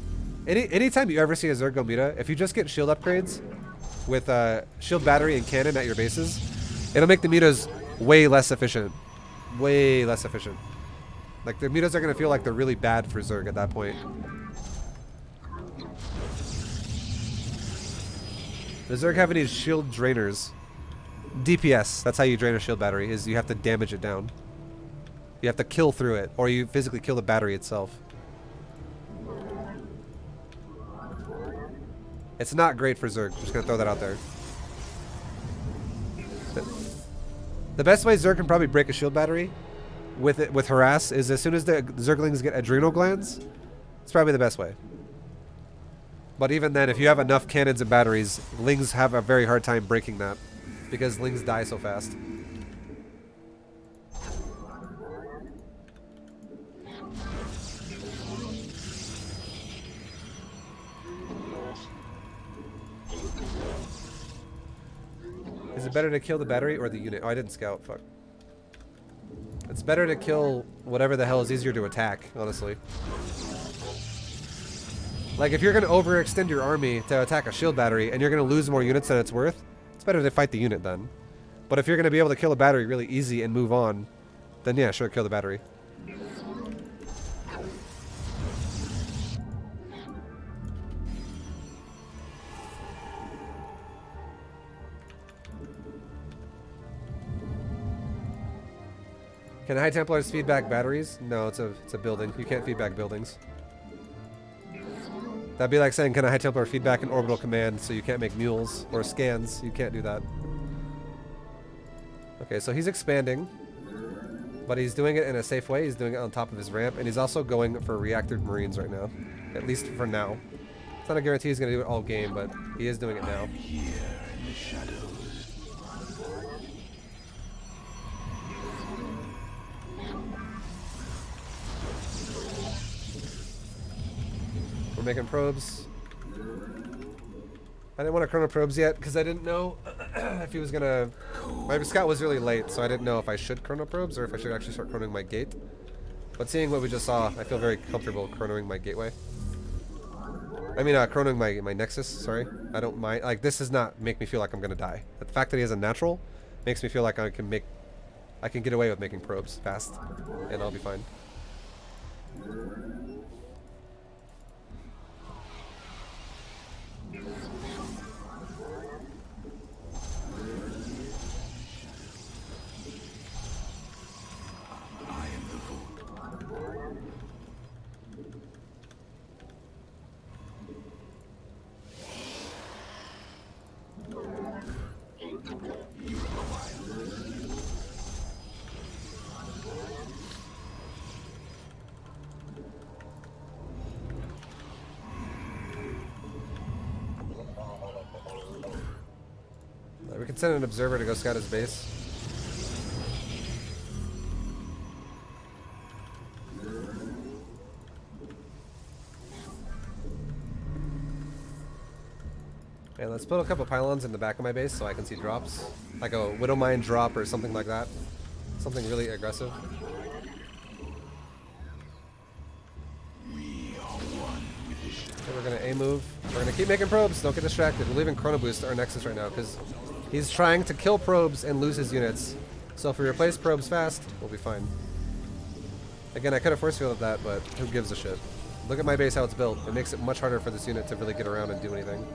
Anytime you ever see a Zerg go Meta, if you just get shield upgrades with shield battery and cannon at your bases, it'll make the metas way less efficient. Way less efficient. Like the metas are gonna feel like they're really bad for Zerg at that point. Does Zerg have any shield drainers? DPS, that's how you drain a shield battery, is you have to damage it down. You have to kill through it, or you physically kill the battery itself. It's not great for Zerg, just gonna throw that out there. The best way Zerg can probably break a shield battery with harass is as soon as the Zerglings get adrenal glands, it's probably the best way. But even then, if you have enough cannons and batteries, Lings have a very hard time breaking that because Lings die so fast. Is it better to kill the battery or the unit? Oh, I didn't scout. Fuck. It's better to kill whatever the hell is easier to attack, honestly. Like, if you're going to overextend your army to attack a shield battery and you're going to lose more units than it's worth, it's better to fight the unit then. But if you're going to be able to kill a battery really easy and move on, then yeah, sure, kill the battery. Can High Templars feedback batteries? No, it's a building. You can't feedback buildings. That'd be like saying, can a High Templar feedback an orbital command so you can't make mules or scans? You can't do that. Okay, so he's expanding, but he's doing it in a safe way. He's doing it on top of his ramp, and he's also going for reactored Marines right now, at least for now. It's not a guarantee he's going to do it all game, but he is doing it now. Here in the shadows. We're making probes. I didn't want to chrono probes yet because I didn't know if he was gonna. My scout was really late, so I didn't know if I should chrono probes or if I should actually start chronoing my gate. But seeing what we just saw, I feel very comfortable chronoing my gateway. I mean, chronoing my nexus. Sorry, I don't mind. Like, this does not make me feel like I'm gonna die. The fact that he has a natural makes me feel like I can get away with making probes fast, and I'll be fine. We can send an observer to go scout his base. And let's put a couple pylons in the back of my base so I can see drops. Like a Widow Mine drop or something like that. Something really aggressive. Okay, we're gonna A move. We're gonna keep making probes. Don't get distracted. We're leaving Chrono Boost our Nexus right now because he's trying to kill probes and lose his units. So if we replace probes fast, we'll be fine. Again, I could have force fielded that, but who gives a shit? Look at my base, how it's built. It makes it much harder for this unit to really get around and do anything.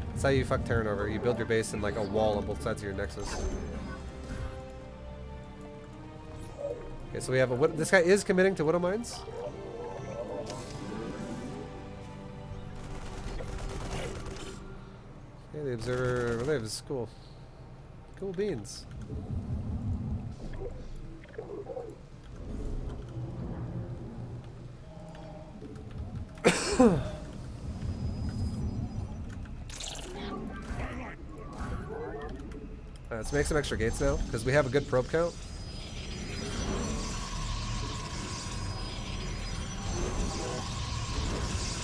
That's how you fuck Terran over. You build your base in like a wall on both sides of your Nexus. Okay, so we have a... This guy is committing to Widow Mines. Okay, the observer lives. Cool. Cool beans. Let's make some extra gates now, because we have a good probe count.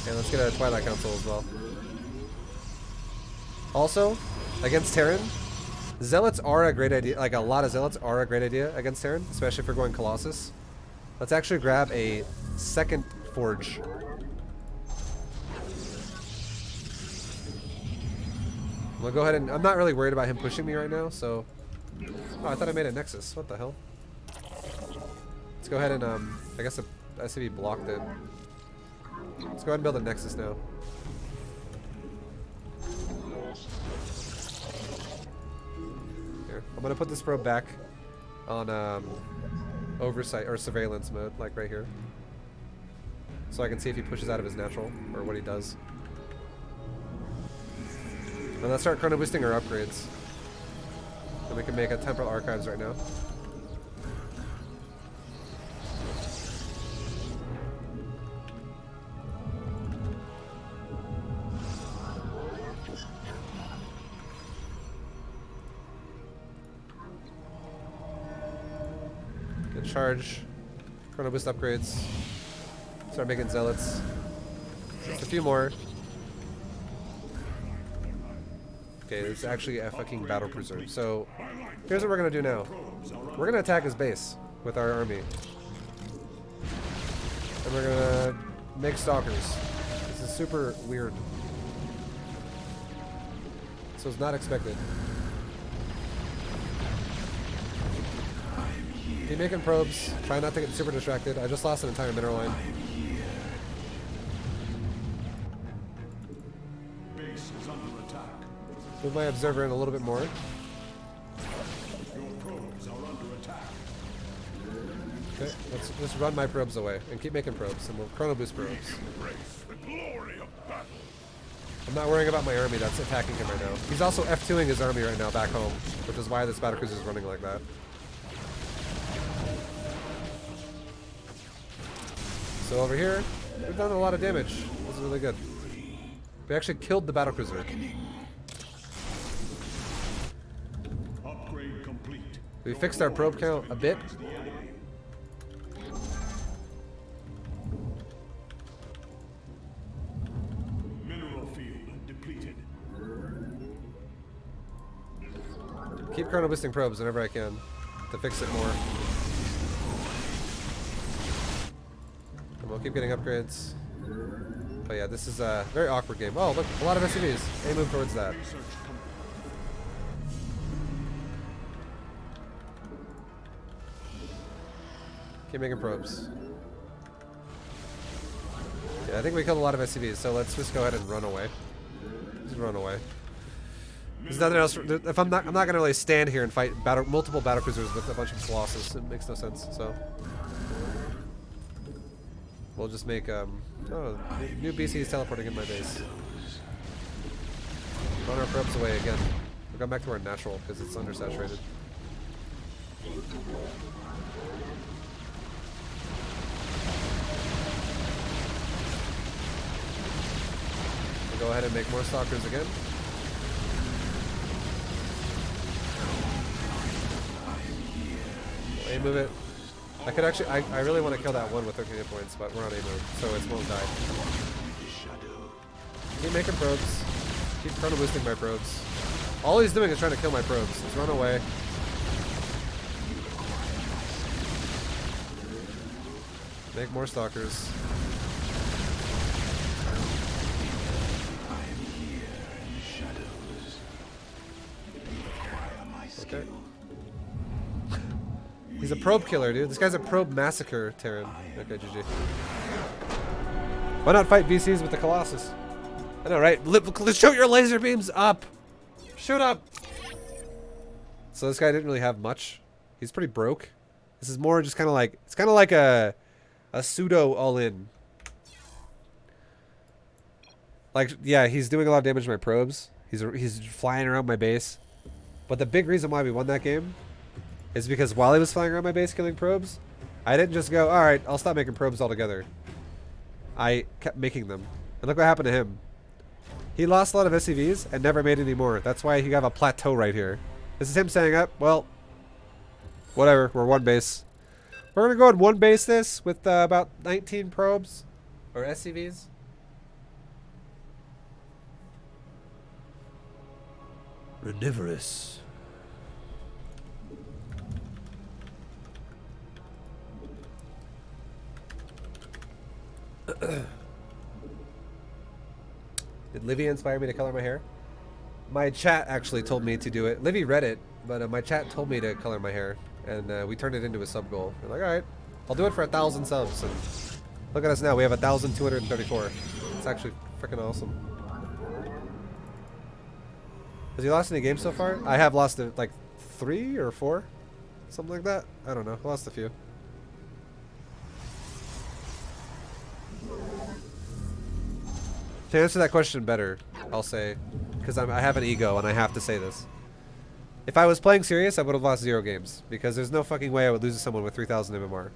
And let's get a Twilight Council as well. Also, against Terran, Zealots are a great idea. Like, a lot of Zealots are a great idea against Terran, especially if we're going Colossus. Let's actually grab a second Forge. I'm gonna go ahead and... I'm not really worried about him pushing me right now, so... Oh, I thought I made a Nexus. What the hell? Let's go ahead and, I guess the SCV blocked it. Let's go ahead and build a Nexus now. Here, I'm gonna put this probe back on, oversight, or surveillance mode, like right here. So I can see if he pushes out of his natural, or what he does. And let's start chrono boosting our upgrades. And we can make a temporal archives right now. Good charge. Chrono boost upgrades. Start making zealots. Just a few more. Okay, it's actually a fucking battle cruiser. So, here's what we're gonna do now. We're gonna attack his base with our army. And we're gonna make stalkers. This is super weird. So it's not expected. Keep making probes. Try not to get super distracted. I just lost an entire mineral line. Base is under attack. Move my observer in a little bit more. Your probes are under attack. Okay, let's just run my probes away and keep making probes, and we'll chrono boost probes. Embrace the glory of battle. I'm not worrying about my army that's attacking him right now. He's also F2ing his army right now back home, which is why this battlecruiser is running like that. So over here, we've done a lot of damage. This is really good. We actually killed the battlecruiser. Upgrade complete. We fixed our probe count a bit. Mineral field depleted. Keep chrono boosting probes whenever I can to fix it more. And we'll keep getting upgrades. But yeah, this is a very awkward game. Oh, look, a lot of SCVs. They move towards that. Research complete. Keep making probes. Yeah, I think we killed a lot of SCVs, so let's just go ahead and run away. Just run away. There's nothing else. If I'm not gonna really stand here and fight multiple battlecruisers with a bunch of Colossus. It makes no sense. So we'll just make oh, new BCs teleporting in my base. Run our probes away again. We'll come back to our natural because it's undersaturated. We'll go ahead and make more stalkers again. We'll A-move it. I could actually, I really want to kill that one with 13 hit points, but we're on A-move, so it won't die. Keep making probes. Keep chrono boosting my probes. All he's doing is trying to kill my probes. Let's run away. Make more stalkers. Okay. He's a probe killer, dude. This guy's a probe massacre, Terran. Okay, GG. Why not fight BCs with the Colossus? I know, right? Let's shoot your laser beams up! Shoot up! So this guy didn't really have much. He's pretty broke. This is more just kind of like... It's kind of like a pseudo all-in. Like, yeah, he's doing a lot of damage to my probes. He's flying around my base. But the big reason why we won that game is because while he was flying around my base killing probes, I didn't just go, alright, I'll stop making probes altogether. I kept making them. And look what happened to him. He lost a lot of SCVs and never made any more. That's why you have a plateau right here. This is him saying, up, well, whatever, we're one base. We're going to go and one base this with about 19 probes or SCVs. Renivorous. Did Livy inspire me to color my hair? My chat actually told me to do it. Livy read it, but my chat told me to color my hair, and we turned it into a sub goal. We're like, all right, I'll do it for 1,000 subs. And look at us now. We have 1,234. It's actually freaking awesome. Has he lost any games so far? I have lost like 3 or 4, something like that. I don't know. I lost a few. To answer that question better, I'll say, because I have an ego and I have to say this. If I was playing serious, I would have lost 0 games, because there's no fucking way I would lose to someone with 3,000 MMR.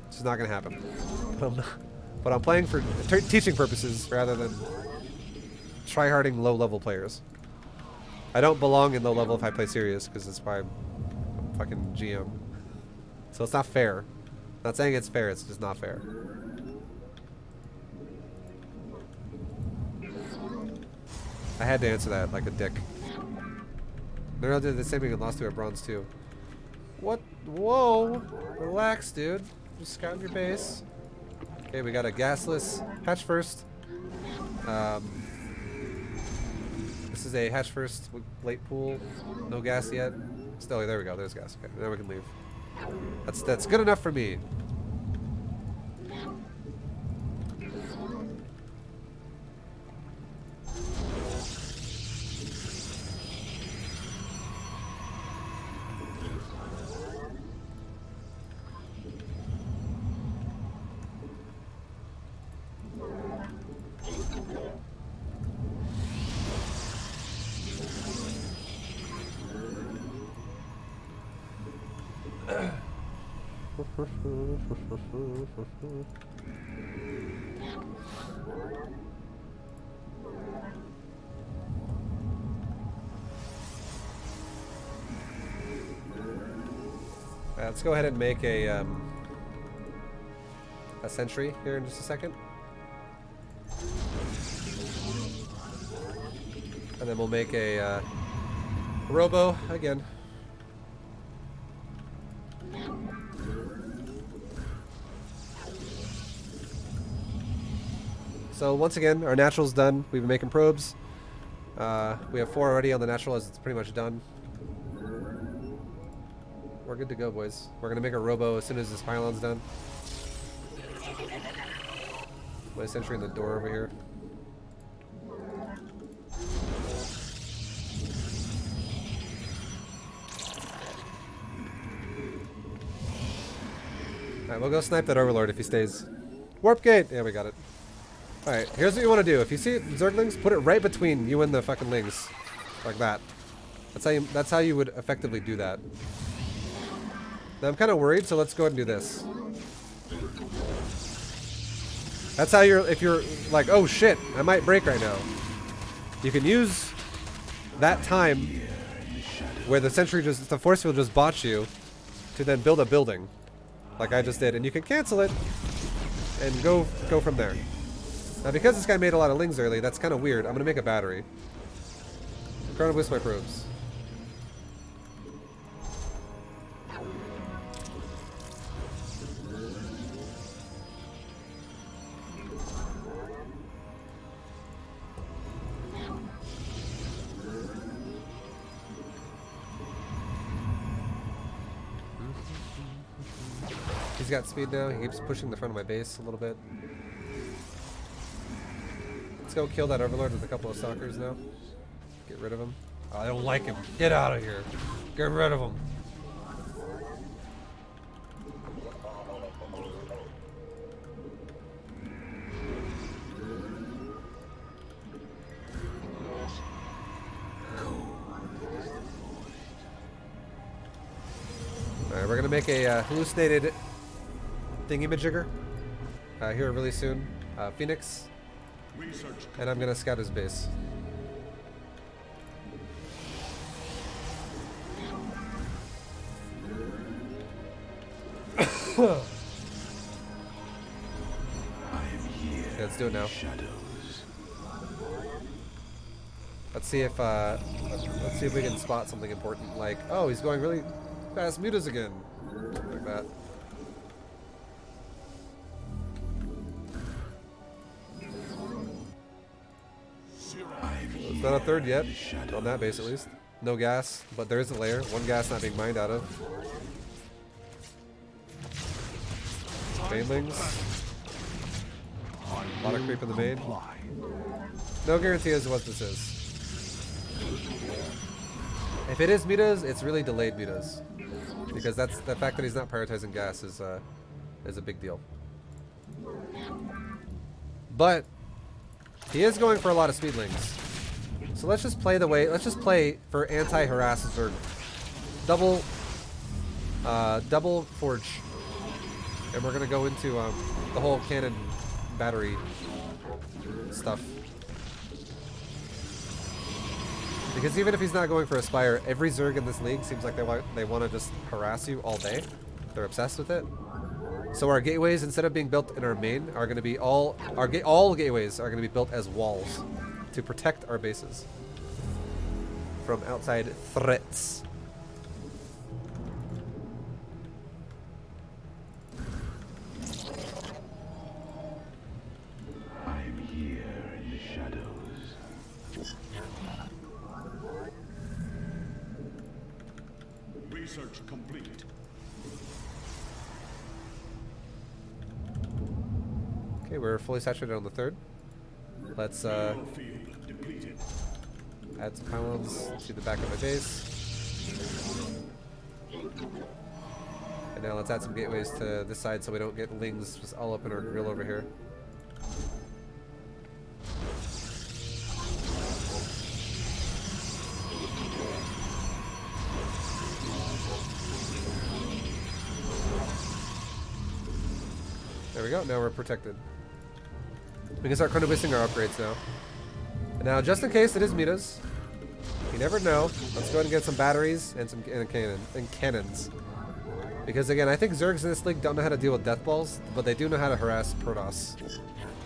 It's just not gonna happen. But I'm playing for teaching purposes rather than tryharding low-level players. I don't belong in low level if I play serious, because it's why I'm fucking GM. So it's not fair. Not saying it's fair, it's just not fair. I had to answer that like a dick. They're did the same thing and lost to a bronze too. What? Whoa! Relax, dude. Just scout your base. Okay, we got a gasless hatch first. This is a hatch first with late pool. No gas yet. Still, there we go. There's gas. Okay, now we can leave. That's good enough for me. Let's go ahead and make a sentry here in just a second. And then we'll make a robo again. So once again, our natural's done. We've been making probes. We have 4 already on the natural, as it's pretty much done. We're good to go, boys. We're gonna make a robo as soon as this pylon's done. My sentry in the door over here. Alright, we'll go snipe that overlord if he stays. Warp gate! Yeah, we got it. Alright, here's what you want to do. If you see Zerglings, put it right between you and the fucking lings. Like that. That's how you would effectively do that. Now I'm kind of worried, so let's go ahead and do this. That's how if you're like, oh shit, I might break right now. You can use that time where the force field just botched you to then build a building. Like I just did, and you can cancel it and go from there. Now because this guy made a lot of lings early, that's kind of weird. I'm gonna make a battery. Chrono boost my probes. He's got speed now. He keeps pushing the front of my base a little bit. Let's go kill that overlord with a couple of stalkers now. Get rid of him. Oh, I don't like him. Get out of here. Get rid of him. Alright, we're gonna make a hallucinated thingamajigger here really soon. Phoenix. And I'm gonna scout his base. Yeah, let's do it now. Let's see if we can spot something important. Like, oh, he's going really fast mutas again. Like that. It's not a third yet, on that base at least. No gas, but there is a layer. One gas not being mined out of. Banelings. A lot of creep in the main. No guarantee as to what this is. If it is mutas, it's really delayed mutas. Because that's the fact that he's not prioritizing gas is a big deal. But he is going for a lot of speedlings. So let's just play the way, let's just play for anti-harass Zerg. Double forge. And we're gonna go into the whole cannon battery stuff. Because even if he's not going for a Spire, every Zerg in this league seems like they want to just harass you all day. They're obsessed with it. So our gateways, instead of being built in our main, are going to be all gateways are going to be built as walls to protect our bases from outside threats. I'm here in the shadows. Research complete. Okay, we're fully saturated on the third. Let's Field depleted. add some pylons to the back of my base. And now let's add some gateways to this side so we don't get lings just all up in our grill over here. There we go, now we're protected. We can start chrono boosting our upgrades now. And now, just in case it is mutas, you never know, let's go ahead and get some batteries and cannons. Because again, I think Zergs in this league don't know how to deal with death balls, but they do know how to harass Protoss.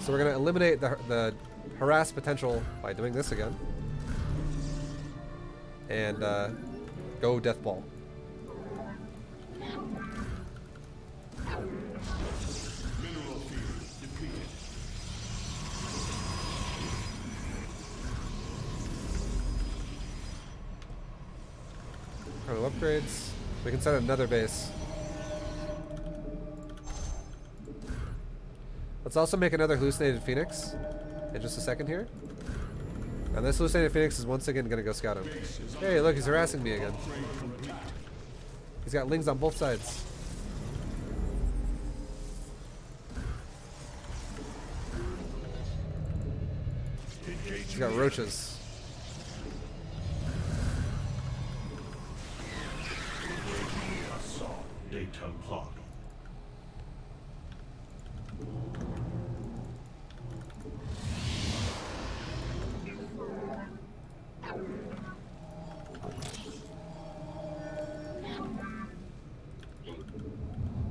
So we're going to eliminate the harass potential by doing this again. And go death ball. Mineral field depleted. Chrono upgrades. We can start another base. Let's also make another hallucinated phoenix in just a second here. And this hallucinated phoenix is once again going to go scout him. Hey, look, he's harassing me again. He's got lings on both sides. He's got roaches.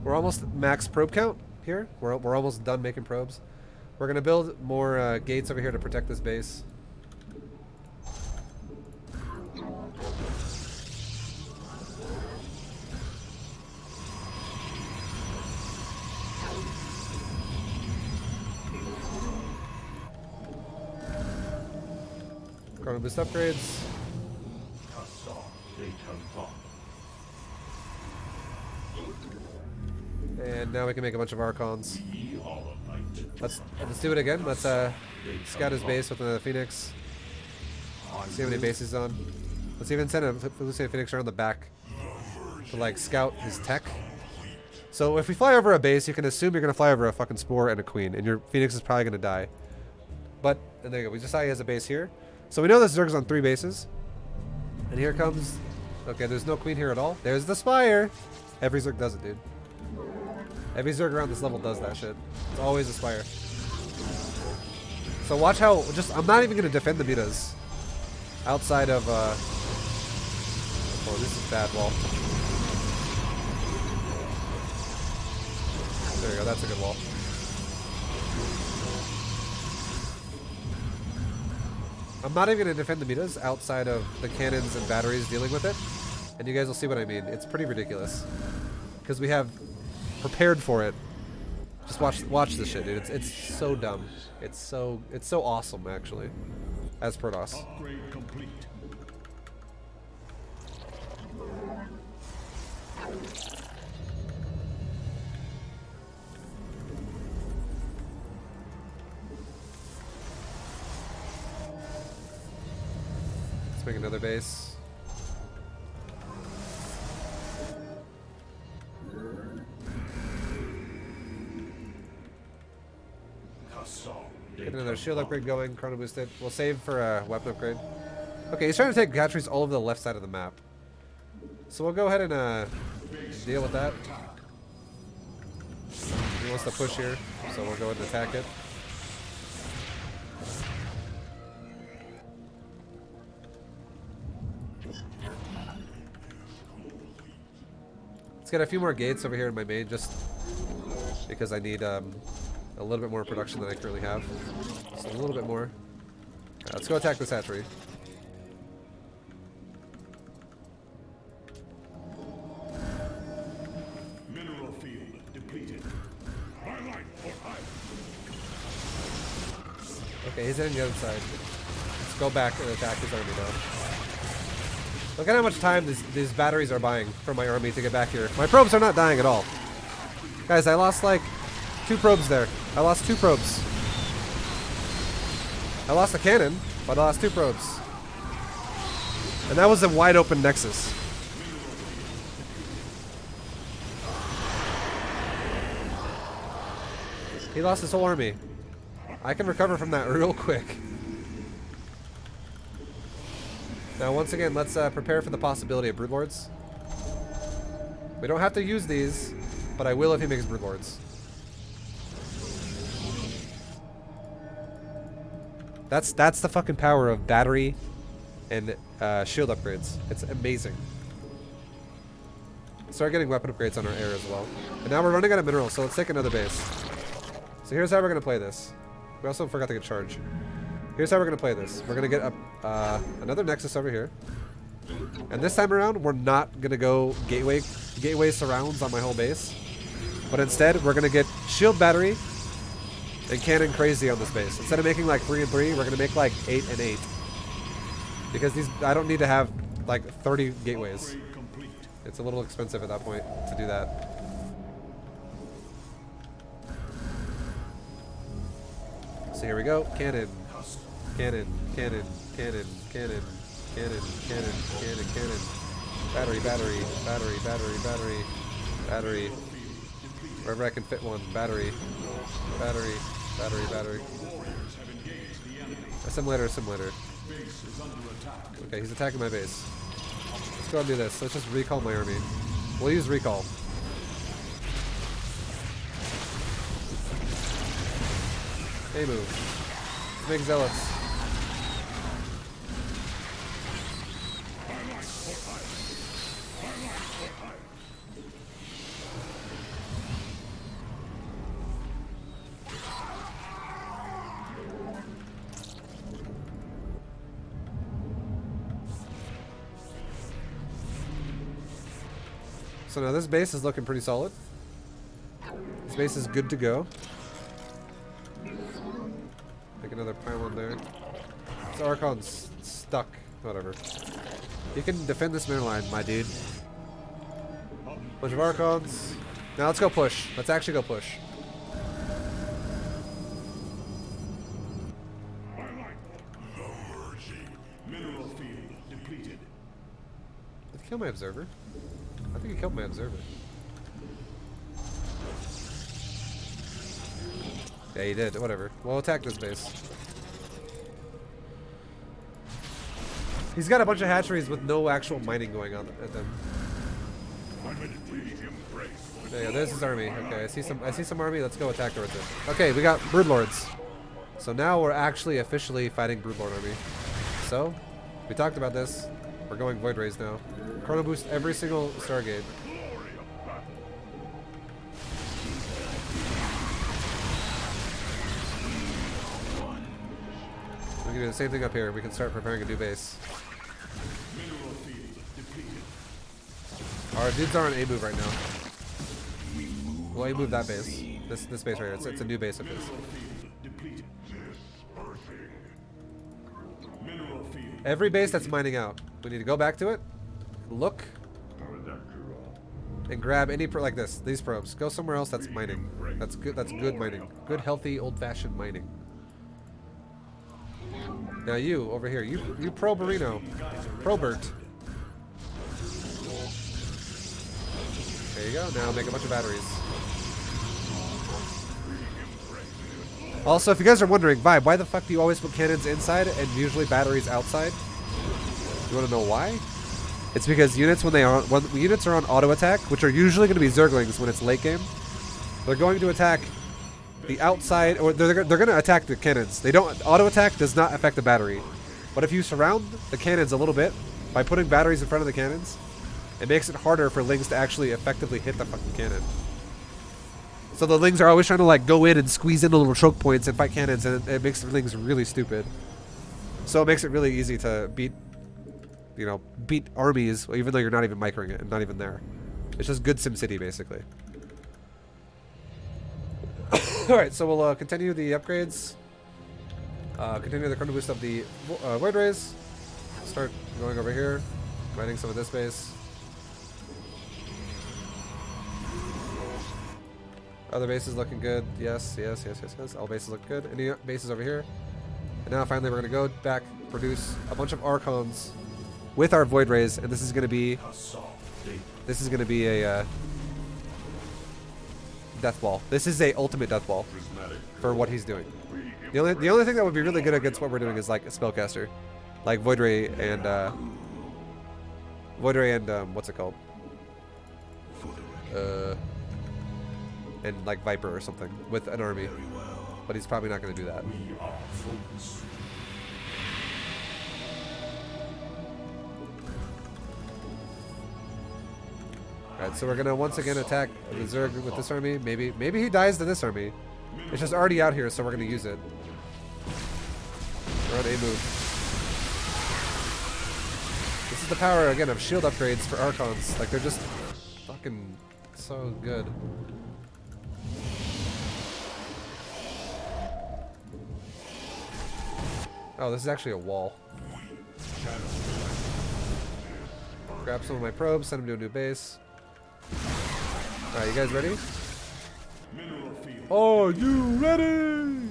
We're almost max probe count here. We're almost done making probes. We're gonna build more gates over here to protect this base. Chrono boost upgrades. And now we can make a bunch of Archons. Let's do it again. Let's scout his base with another Phoenix. See how many bases he's on. Let's even send a hallucinated Phoenix around the back to like scout his tech. So if we fly over a base, you can assume you're gonna fly over a fucking Spore and a Queen, and your Phoenix is probably gonna die. But and there you go. We just saw he has a base here. So we know this Zerg's on 3 bases. And here comes. Okay, there's no Queen here at all. There's the Spire. Every Zerg does it, dude. Every Zerg around this level does that shit. It's always a Spire. So watch how, I'm not even going to defend the mutas. Outside of, oh, this is bad wall. There you go, that's a good wall. I'm not even going to defend the mutas outside of the cannons and batteries dealing with it. And you guys will see what I mean. It's pretty ridiculous. Because we have prepared for it. Just watch this shit, dude. It's so dumb. It's so awesome, actually. as Protoss. Upgrade complete. Let's make another base. Get another shield upgrade going, chrono boosted. We'll save for a weapon upgrade. Okay, he's trying to take hatcheries all over the left side of the map. So we'll go ahead and deal with that. He wants to push here, so we'll go ahead and attack it. Let's get a few more gates over here in my main, just because I need a little bit more production than I currently have. So a little bit more. Let's go attack this hatchery. Mineral field depleted. My light for high. Okay, he's hitting the other side. Let's go back and attack his army now. Look at how much time these batteries are buying for my army to get back here. My probes are not dying at all. Guys, I lost like 2 probes there. I lost 2 probes. I lost a cannon, but I lost 2 probes. And that was a wide open nexus. He lost his whole army. I can recover from that real quick. Now, once again, let's prepare for the possibility of Broodlords. We don't have to use these, but I will if he makes Broodlords. That's the fucking power of battery and shield upgrades. It's amazing. Start getting weapon upgrades on our air as well. And now we're running out of minerals, so let's take another base. So here's how we're gonna play this. We also forgot to get charge. Here's how we're gonna play this. We're gonna get another nexus over here, and this time around we're not gonna go gateway surrounds on my whole base, but instead we're gonna get shield battery and cannon crazy on this base. Instead of making like 3 and 3, we're gonna make like 8 and 8, because these I don't need to have like 30 gateways. It's a little expensive at that point to do that. So here we go. Cannon. Cannon, cannon, cannon, cannon, cannon, cannon, cannon, cannon. Battery, battery, battery, battery, battery, battery. Wherever I can fit one. Battery, battery, battery, battery. Assimilator, assimilator. Okay, he's attacking my base. Let's go and do this. Let's just recall my army. We'll use recall. Hey, move. Let's make zealots. So now this base is looking pretty solid. This base is good to go. Make another pylon there. This Archon's stuck. Whatever. You can defend this middle line, my dude. Bunch of Archons. Now let's go push. Let's actually go push. Mineral field depleted. Did he kill my observer? I think he killed my observer. Yeah, he did. Whatever. We'll attack this base. He's got a bunch of hatcheries with no actual mining going on at them. There you go. There's his army. Okay, I see some army. Let's go attack towards it. Okay, we got Broodlords. So now we're actually officially fighting Broodlord army. So, we talked about this. We're going Void Rays now. Chrono boost every single Stargate. We can do the same thing up here. We can start preparing a new base. Our dudes are on A move right now. We'll A move that base. This base right here. It's a new base of his. Every base that's mining out, we need to go back to it, look, and grab any like this. These probes. Go somewhere else that's mining. That's good. That's good mining. Good, healthy, old-fashioned mining. Now you over here, you Proberino, Probert. There you go. Now make a bunch of batteries. Also, if you guys are wondering, ViBE, why the fuck do you always put cannons inside and usually batteries outside? You want to know why? It's because units when units are on auto attack, which are usually going to be Zerglings when it's late game, they're going to attack the outside, or they're going to attack the cannons. They don't auto attack does not affect the battery, but if you surround the cannons a little bit by putting batteries in front of the cannons, it makes it harder for Lings to actually effectively hit the fucking cannon. So the Lings are always trying to like go in and squeeze into little choke points and fight cannons, and it makes the Lings really stupid. So it makes it really easy to beat, you know, beat armies even though you're not even microing it and not even there. It's just good SimCity basically. Alright, so we'll continue the upgrades. Continue the chrono boost of the Void Rays. Start going over here, mining some of this base. Other bases looking good. Yes, yes, yes, yes, yes. All bases look good. Any bases over here? And now finally we're going to go back, produce a bunch of Archons with our Void Rays, and this is going to be a Death Ball. This is a ultimate Death Ball for what he's doing. The only thing that would be really good against what we're doing is like a Spellcaster, like Void Ray and what's it called? And like Viper or something with an army, but he's probably not going to do that. Alright, so we're gonna once again attack the Zerg with this army. Maybe he dies to this army. It's just already out here, so we're gonna use it. We're on a move. This is the power again of shield upgrades for Archons. Like they're just fucking so good. Oh, this is actually a wall. Grab some of my probes, send them to a new base. Alright, you guys ready? Are you ready?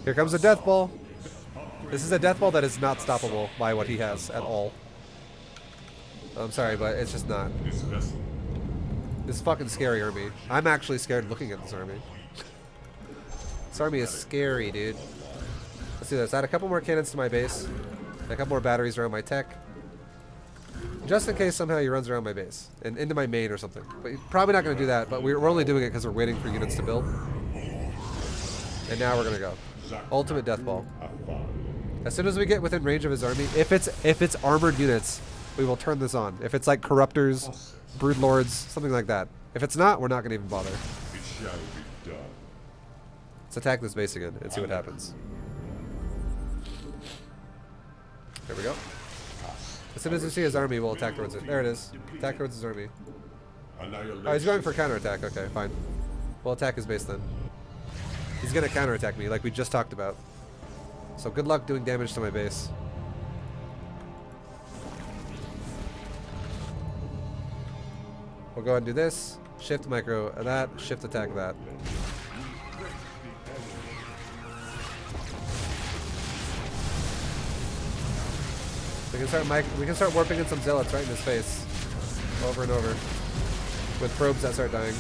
Here comes a Death Ball. This is a Death Ball that is not stoppable by what he has at all. I'm sorry, but it's just not. This fucking scary army. I'm actually scared looking at this army. This army is scary, dude. Let's do this. Add a couple more cannons to my base. And a couple more batteries around my tech. Just in case somehow he runs around my base. And into my main or something. But you're probably not going to do that. But we're only doing it because we're waiting for units to build. And now we're going to go. Ultimate Death Ball. As soon as we get within range of his army, if it's armored units, we will turn this on. If it's like Corruptors, Broodlords, something like that. If it's not, we're not going to even bother. Let's attack this base again and see what happens. There we go. As soon as we see his army, we'll attack towards it. There it is. Attack towards his army. Oh, he's going for counterattack. Okay, fine. We'll attack his base then. He's going to counterattack me like we just talked about. So good luck doing damage to my base. We'll go ahead and do this. Shift micro that. Shift attack that. We can start warping in some zealots right in his face. Over and over. With probes that start dying.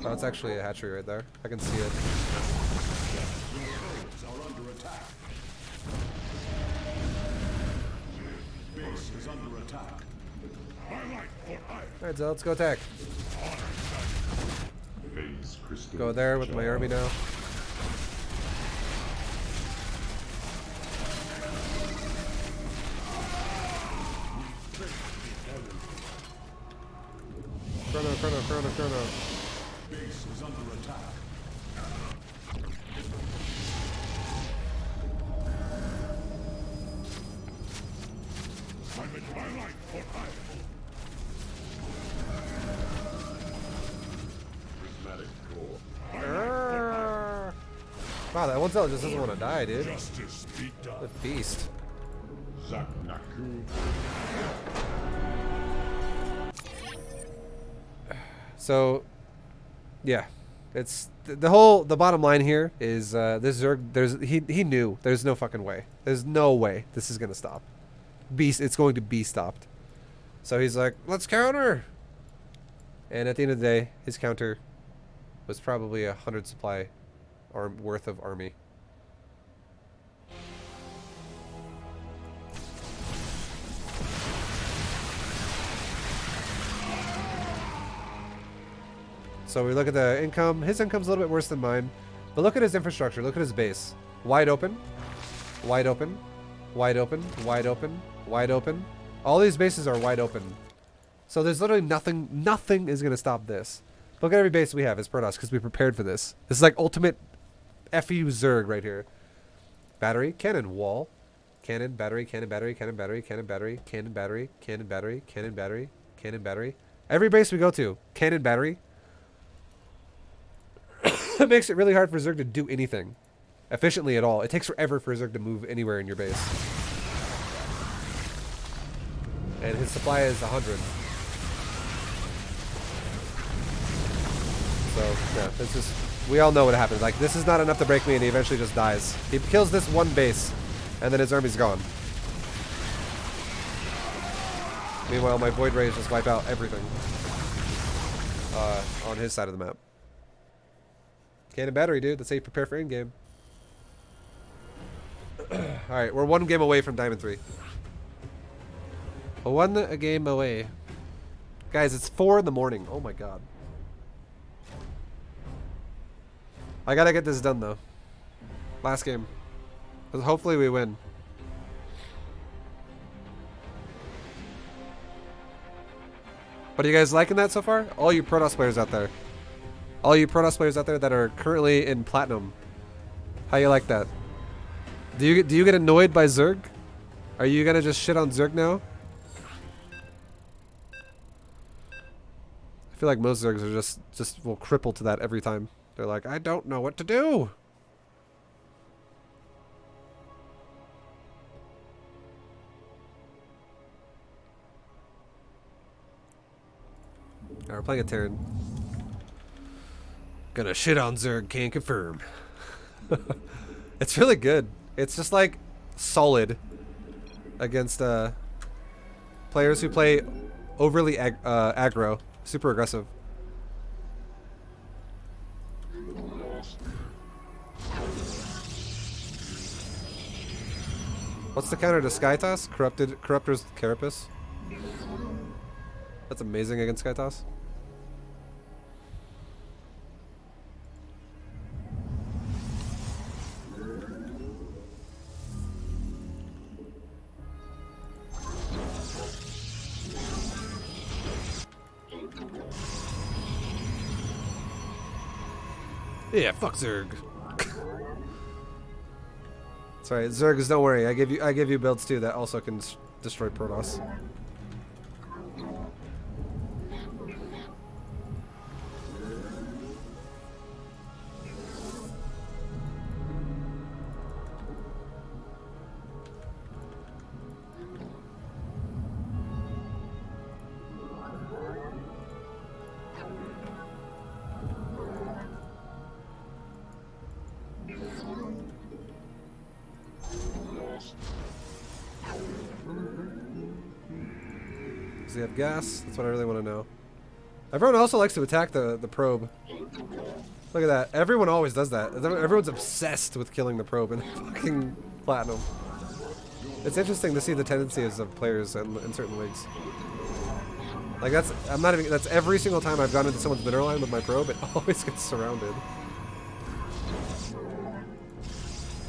Oh, it's actually a hatchery right there. I can see it. Alright, so let's go attack. Go there with my army now. Chrono. Wow, that one cell just doesn't want to die, dude. Justice be done. The beast. Zaknaku. So, yeah, it's the bottom line here is this Zerg. He knew there's no fucking way. There's no way this is gonna stop. It's going to be stopped. So he's like, let's counter. And at the end of the day, his counter was probably 100 supply worth of army. So we look at the income. His income's a little bit worse than mine. But look at his infrastructure. Look at his base. Wide open. Wide open. Wide open. Wide open. Wide open. All these bases are wide open. So there's literally nothing is going to stop this. Look at every base we have as Protoss because we prepared for this. This is like ultimate FU Zerg right here. Battery, cannon, wall. Cannon, battery, cannon, battery, cannon, battery, cannon, battery, cannon, battery, cannon, battery, cannon, battery, cannon, battery. Every base we go to, cannon, battery. It makes it really hard for Zerg to do anything efficiently at all. It takes forever for Zerg to move anywhere in your base. And his supply is 100. So, yeah, this is... We all know what happens. Like, this is not enough to break me, and he eventually just dies. He kills this one base, and then his army's gone. Meanwhile, my Void Rays just wipe out everything on his side of the map. Cannon battery, dude. That's how you prepare for in-game. Alright, we're one game away from Diamond 3. One game away. Guys, it's 4 in the morning. Oh my god. I gotta get this done, though. Last game. Hopefully we win. What are you guys liking that so far? All you Protoss players out there. All you Protoss players out there that are currently in Platinum. How you like that? Do you get annoyed by Zerg? Are you gonna just shit on Zerg now? I feel like most Zergs are just will cripple to that every time. They're like, I don't know what to do. Alright, we're playing a Terran. Gonna shit on Zerg, can't confirm. It's really good. It's just like solid against players who play overly aggro, super aggressive. What's the counter to Skytoss? Corruptor's Carapace. That's amazing against Skytoss. Yeah, fuck Zerg. Sorry, Zergs, don't worry. I give you builds too that also can destroy Protoss. Does he have gas? That's what I really want to know. Everyone also likes to attack the probe. Look at that. Everyone always does that. Everyone's obsessed with killing the probe in fucking Platinum. It's interesting to see the tendencies of players in certain leagues. Like that's every single time I've gone into someone's mineral line with my probe, it always gets surrounded.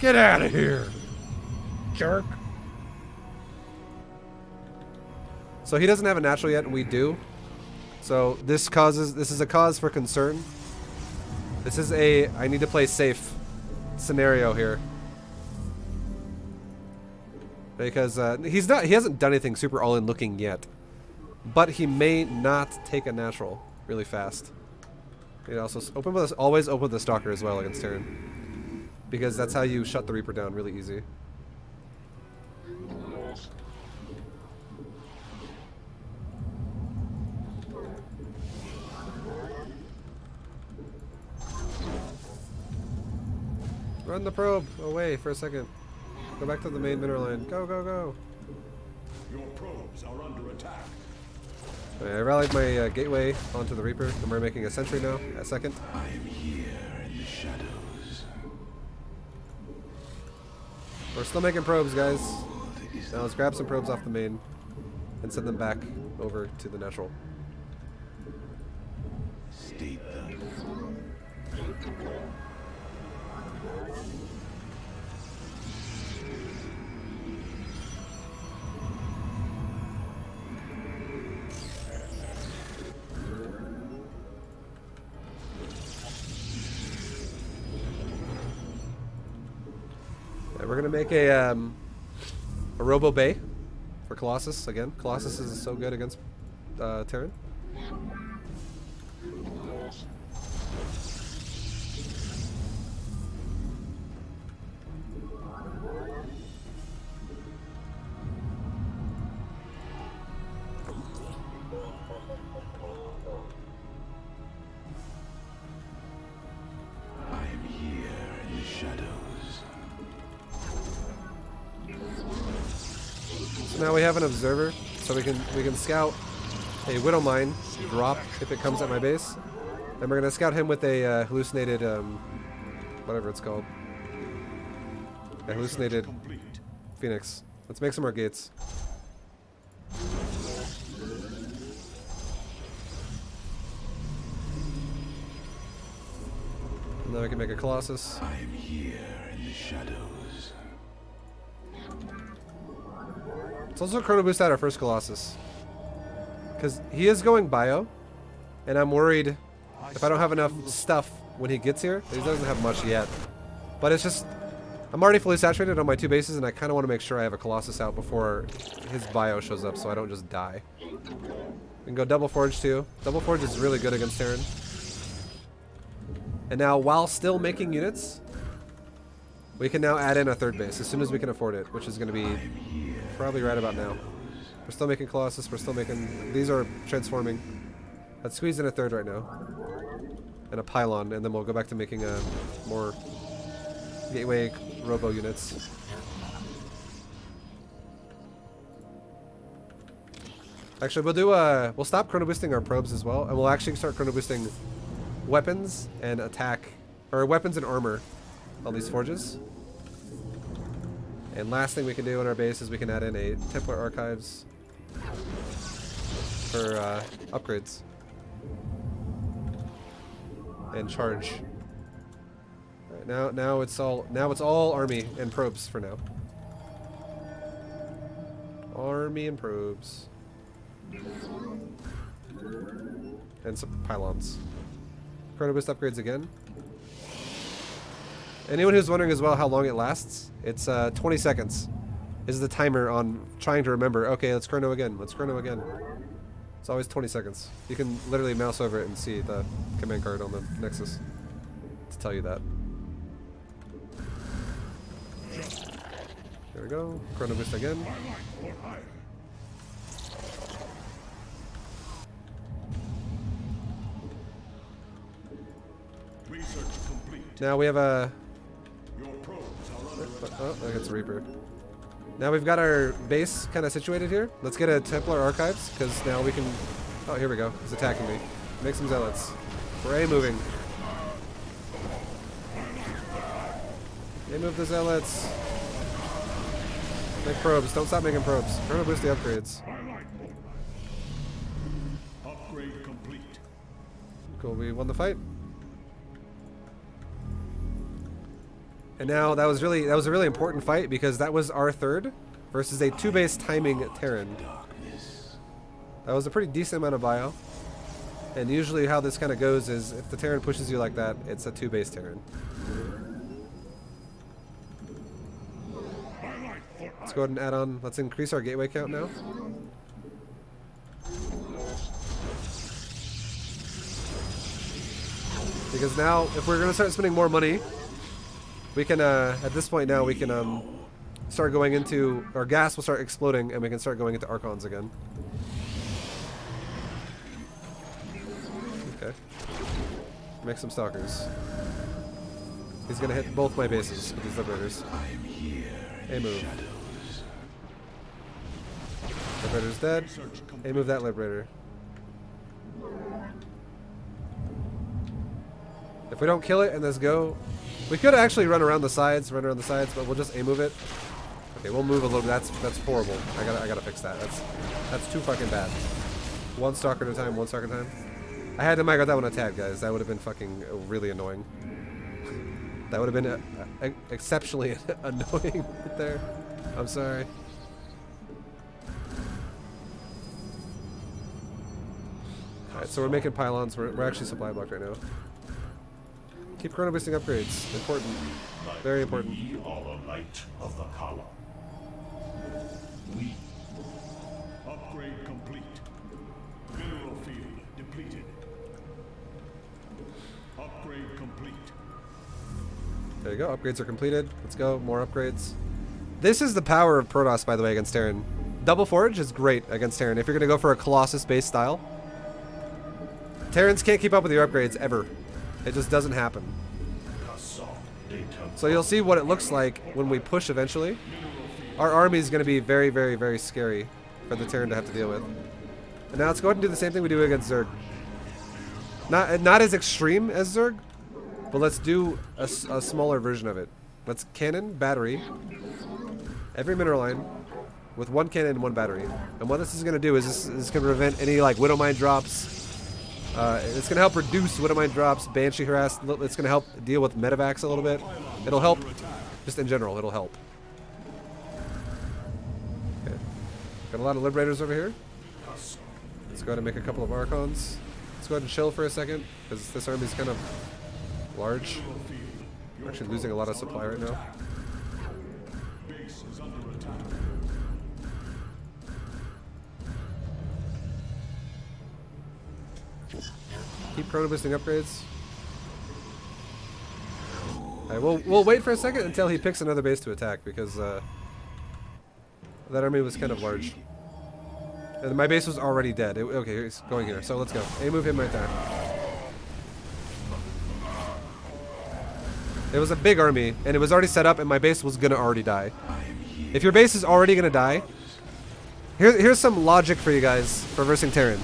Get out of here, jerk. So he doesn't have a natural yet, and we do. So this is a cause for concern. This is a I need to play safe scenario here. Because he hasn't done anything super all-in looking yet. But he may not take a natural really fast. You also open with always open with the Stalker as well against Terran, because that's how you shut the Reaper down really easy. Run the probe away for a second. Go back to the main mineral line. Go, go, go. Your probes are under attack. Right, I rallied my gateway onto the Reaper, and we're making a sentry now, a second. I am here in the shadows. We're still making probes, guys. Now let's grab some probes off the main and send them back over to the natural. State them. We're gonna make a Robo Bay for Colossus again. Colossus is so good against Terran. I am here in the shadows. So now we have an observer, so we can scout a Widow Mine drop if it comes at my base, and we're gonna scout him with a hallucinated whatever it's called, a hallucinated Complete. Phoenix. Let's make some more gates. And then we can make a Colossus. I am here in the shadows. Let's also chrono boost out our first Colossus, because he is going bio, and I'm worried if I don't have enough stuff when he gets here. He doesn't have much yet, but it's just I'm already fully saturated on my two bases, and I kind of want to make sure I have a Colossus out before his bio shows up, so I don't just die. We can go Double Forge too. Double Forge is really good against Terran. And now, while still making units, we can now add in a third base as soon as we can afford it, which is going to be probably right about now. We're still making Colossus. We're still making... These are transforming. Let's squeeze in a third right now. And a pylon, and then we'll go back to making more gateway robo units. Actually, we'll do we'll stop chrono boosting our probes as well, and we'll actually start chrono boosting weapons and attack, or weapons and armor on these forges. And last thing we can do in our base is we can add in a Templar Archives for upgrades and charge. All right, now it's all army and probes for now. Army and probes. And some pylons. Chrono boost upgrades again. Anyone who's wondering as well how long it lasts, it's 20 seconds is the timer on trying to remember, okay, let's chrono again, let's chrono again. It's always 20 seconds. You can literally mouse over it and see the command card on the Nexus to tell you that. There we go, chrono boost again. Research complete. Now we have a... Your probes are under attack. Oh, that gets a Reaper. Now we've got our base kind of situated here. Let's get a Templar Archives, because now we can... Oh, here we go. He's attacking me. Make some Zealots. Hooray, moving. They move the Zealots. Make probes. Don't stop making probes. Chrono boost the upgrades. Upgrade complete. Cool, we won the fight. And now that was a really important fight, because that was our third versus a 2-base timing Terran. That was a pretty decent amount of bio. And usually how this kind of goes is if the Terran pushes you like that, it's a 2-base Terran. Let's go ahead and add on. Let's increase our gateway count now. Because now, if we're gonna start spending more money, we can, at this point now, we can, start going into, our gas will start exploding, and we can start going into Archons again. Okay. Make some Stalkers. He's gonna hit both my bases with these Liberators. A move. Liberator's dead. A move that Liberator. If we don't kill it and this go, we could actually run around the sides, but we'll just A move it. Okay, we'll move a little bit. That's horrible. I gotta fix that. That's too fucking bad. One Stalker at a time, one Stalker at a time. I had to migrate that one a tad, guys. That would have been fucking really annoying. That would have been exceptionally annoying right there. I'm sorry. Alright, so we're making pylons. We're actually supply blocked right now. Keep chrono boosting upgrades. Important. Very important. We are the light of the column. We. Upgrade complete. Mineral field depleted. Upgrade complete. There you go. Upgrades are completed. Let's go. More upgrades. This is the power of Protoss, by the way, against Terran. Double Forge is great against Terran. If you're going to go for a Colossus-based style, Terrans can't keep up with your upgrades ever. It just doesn't happen. So you'll see what it looks like when we push eventually. Our army is going to be very, very, very scary for the Terran to have to deal with. And now let's go ahead and do the same thing we do against Zerg. Not as extreme as Zerg, but let's do a smaller version of it. Let's cannon, battery, every mineral line with one cannon and one battery. And what this is going to do is this is going to prevent any like Widow Mine drops. It's going to help reduce Widow Mine drops, Banshee harass. It's going to help deal with medevacs a little bit. It'll help, just in general, it'll help. Okay. Got a lot of Liberators over here. Let's go ahead and make a couple of Archons. Let's go ahead and chill for a second, because this army is kind of large. We're actually losing a lot of supply right now. Keep chrono boosting upgrades. Alright, we'll wait for a second until he picks another base to attack, because that army was kind of large. And my base was already dead. Okay, he's going here, so let's go. A move him right there. It was a big army, and it was already set up, and my base was gonna already die. If your base is already gonna die, here's some logic for you guys for versing Terran.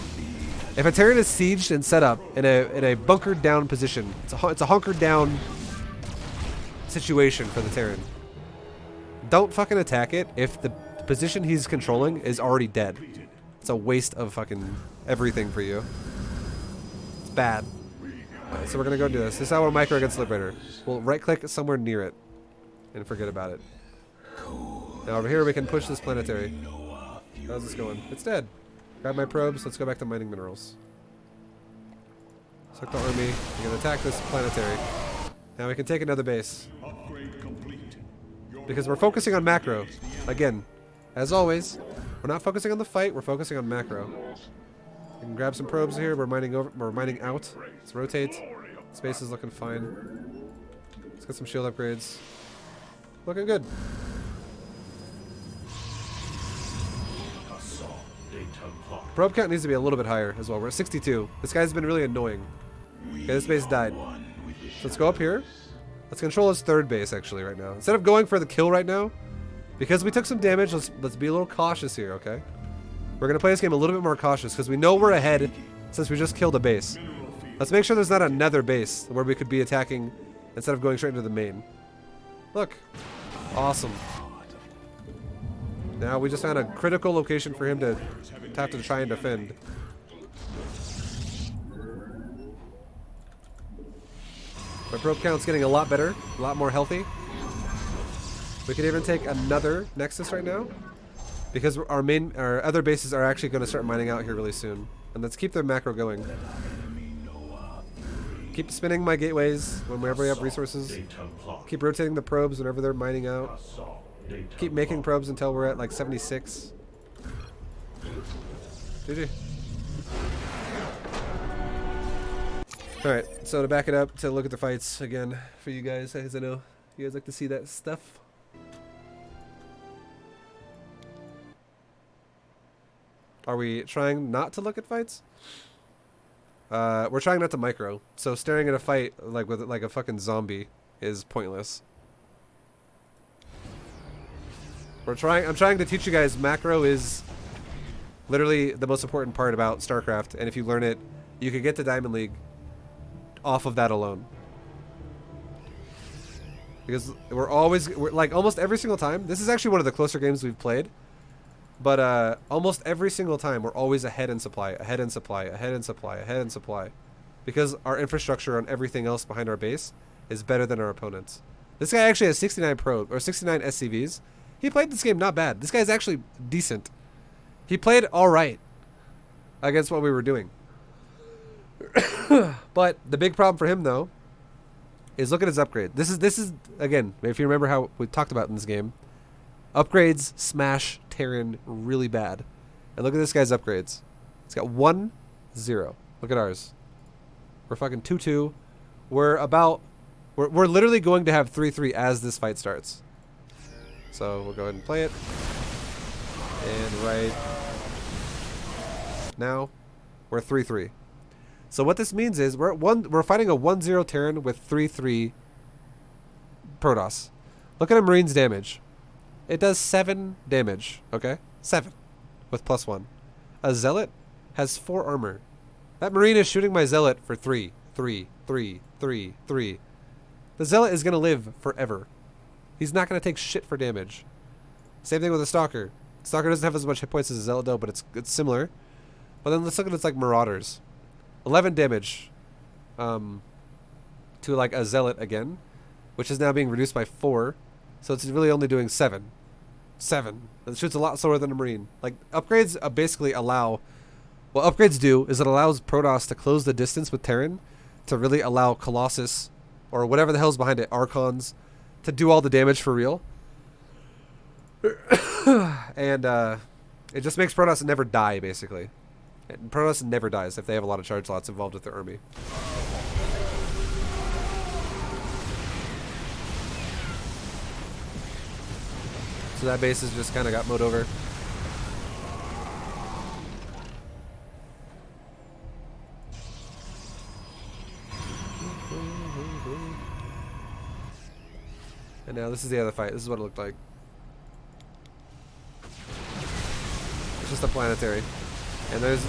If a Terran is sieged and set up in a bunkered down position, it's a hunkered down situation for the Terran. Don't fucking attack it if the position he's controlling is already dead. It's a waste of fucking everything for you. It's bad. Alright, so we're gonna go do this. This is how we'll micro against Liberator. We'll right click somewhere near it and forget about it. Now over here we can push this planetary. How's this going? It's dead. Grab my probes. Let's go back to mining minerals. Select the army. We're gonna attack this planetary. Now we can take another base. Because we're focusing on macro. Again, as always, we're not focusing on the fight, we're focusing on macro. We can grab some probes here, we're mining out. Let's rotate. Space is looking fine. Let's get some shield upgrades. Looking good. Probe count needs to be a little bit higher as well. We're at 62. This guy's been really annoying. Okay, this base died. So let's go up here. Let's control his third base actually right now. Instead of going for the kill right now, because we took some damage, let's be a little cautious here, okay? We're gonna play this game a little bit more cautious because we know we're ahead since we just killed a base. Let's make sure there's not another base where we could be attacking instead of going straight into the main. Look. Awesome. Now we just found a critical location for him to have to try and defend. My probe count's getting a lot better, a lot more healthy. We could even take another Nexus right now, because our other bases are actually going to start mining out here really soon. And let's keep their macro going. Keep spinning my gateways whenever we have resources. Keep rotating the probes whenever they're mining out. Keep making probes until we're at like 76. GG. Alright, so to back it up, to look at the fights again for you guys, as I know you guys like to see that stuff. Are we trying not to look at fights? We're trying not to micro. So staring at a fight like with like a fucking zombie is pointless. I'm trying to teach you guys macro is literally the most important part about StarCraft, and if you learn it, you could get to Diamond League off of that alone. Because we're like almost every single time. This is actually one of the closer games we've played. But almost every single time, we're always ahead in supply, ahead in supply, ahead in supply, ahead in supply. Because our infrastructure on everything else behind our base is better than our opponents. This guy actually has 69 pro or 69 SCVs. He played this game not bad. This guy's actually decent. He played all right against what we were doing. But the big problem for him though is look at his upgrade. This is again, if you remember how we talked about in this game, upgrades smash Terran really bad. And look at this guy's upgrades. It's got 1-0. Look at ours. We're fucking 2-2. We're literally going to have 3-3 as this fight starts. So we'll go ahead and play it. And right now we're 3-3. So what this means is we're fighting a 1-0 Terran with 3-3 Protoss. Look at a Marine's damage. It does 7 damage, okay? 7 with +1. A Zealot has 4 armor. That Marine is shooting my Zealot for 3, 3, 3, 3, 3. The Zealot is going to live forever. He's not going to take shit for damage. Same thing with a Stalker. Stalker doesn't have as much hit points as a Zealot though, but it's similar. But then let's look at it's like Marauders. 11 damage to like a Zealot again, which is now being reduced by 4. So it's really only doing 7. 7. It shoots a lot slower than a Marine. Like, upgrades basically allow... What upgrades do is it allows Protoss to close the distance with Terran to really allow Colossus, or whatever the hell's behind it, Archons, to do all the damage for real. And it just makes Protoss never die, basically. And Protoss never dies if they have a lot of charge slots involved with their army. So that base has just kind of got mowed over. And now this is the other fight. This is what it looked like. It's just a planetary. And there's...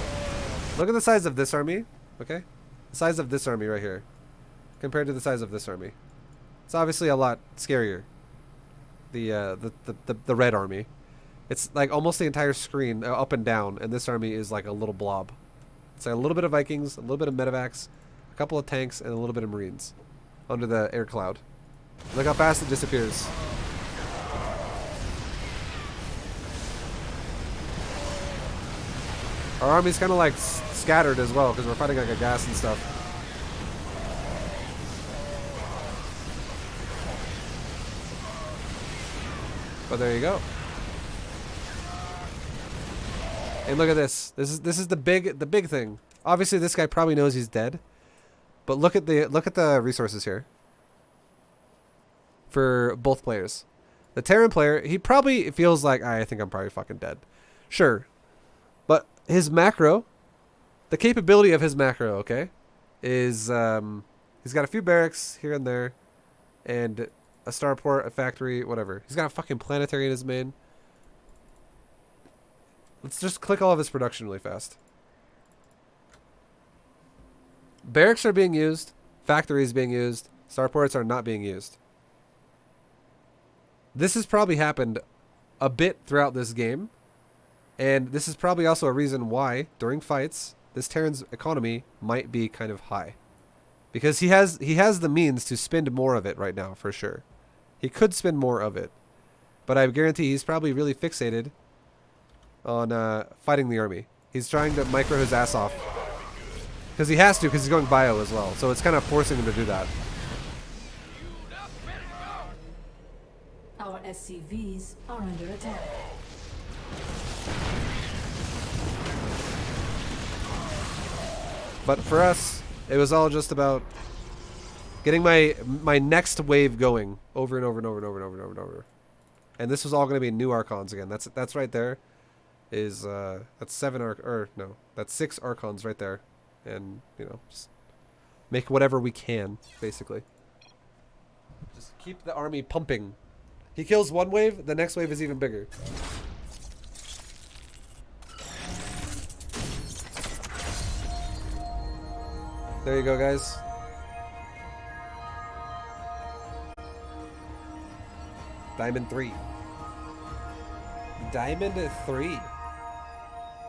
Look at the size of this army, okay? The size of this army right here. Compared to the size of this army. It's obviously a lot scarier. The red army. It's like almost the entire screen up and down, and this army is like a little blob. It's like a little bit of Vikings, a little bit of medevacs, a couple of tanks, and a little bit of Marines under the air cloud. Look how fast it disappears. Our army's kind of like scattered as well because we're fighting like a gas and stuff. But there you go. And look at this. This is the big thing. Obviously, this guy probably knows he's dead. But look at the resources here. For both players. The Terran player, he probably feels like, I think I'm probably fucking dead. Sure. But his macro, the capability of his macro, okay, is he's got a few barracks here and there, and a starport, a factory, whatever. He's got a fucking planetary in his main. Let's just click all of his production really fast. Barracks are being used. Factories being used. Starports are not being used. This has probably happened a bit throughout this game. And this is probably also a reason why, during fights, this Terran's economy might be kind of high. Because he has the means to spend more of it right now, for sure. He could spend more of it. But I guarantee he's probably really fixated on fighting the army. He's trying to micro his ass off. Because he has to, because he's going bio as well. So it's kind of forcing him to do that. Our SCVs are under attack. But for us, It was all just about getting my next wave going over and over and over and over and over and over and over. And this was all going to be new Archons again. That's right there. Is that's that's 6 Archons right there. And, you know, just make whatever we can, basically. Just keep the army pumping. He kills one wave, the next wave is even bigger. There you go, guys. Diamond 3. Diamond 3.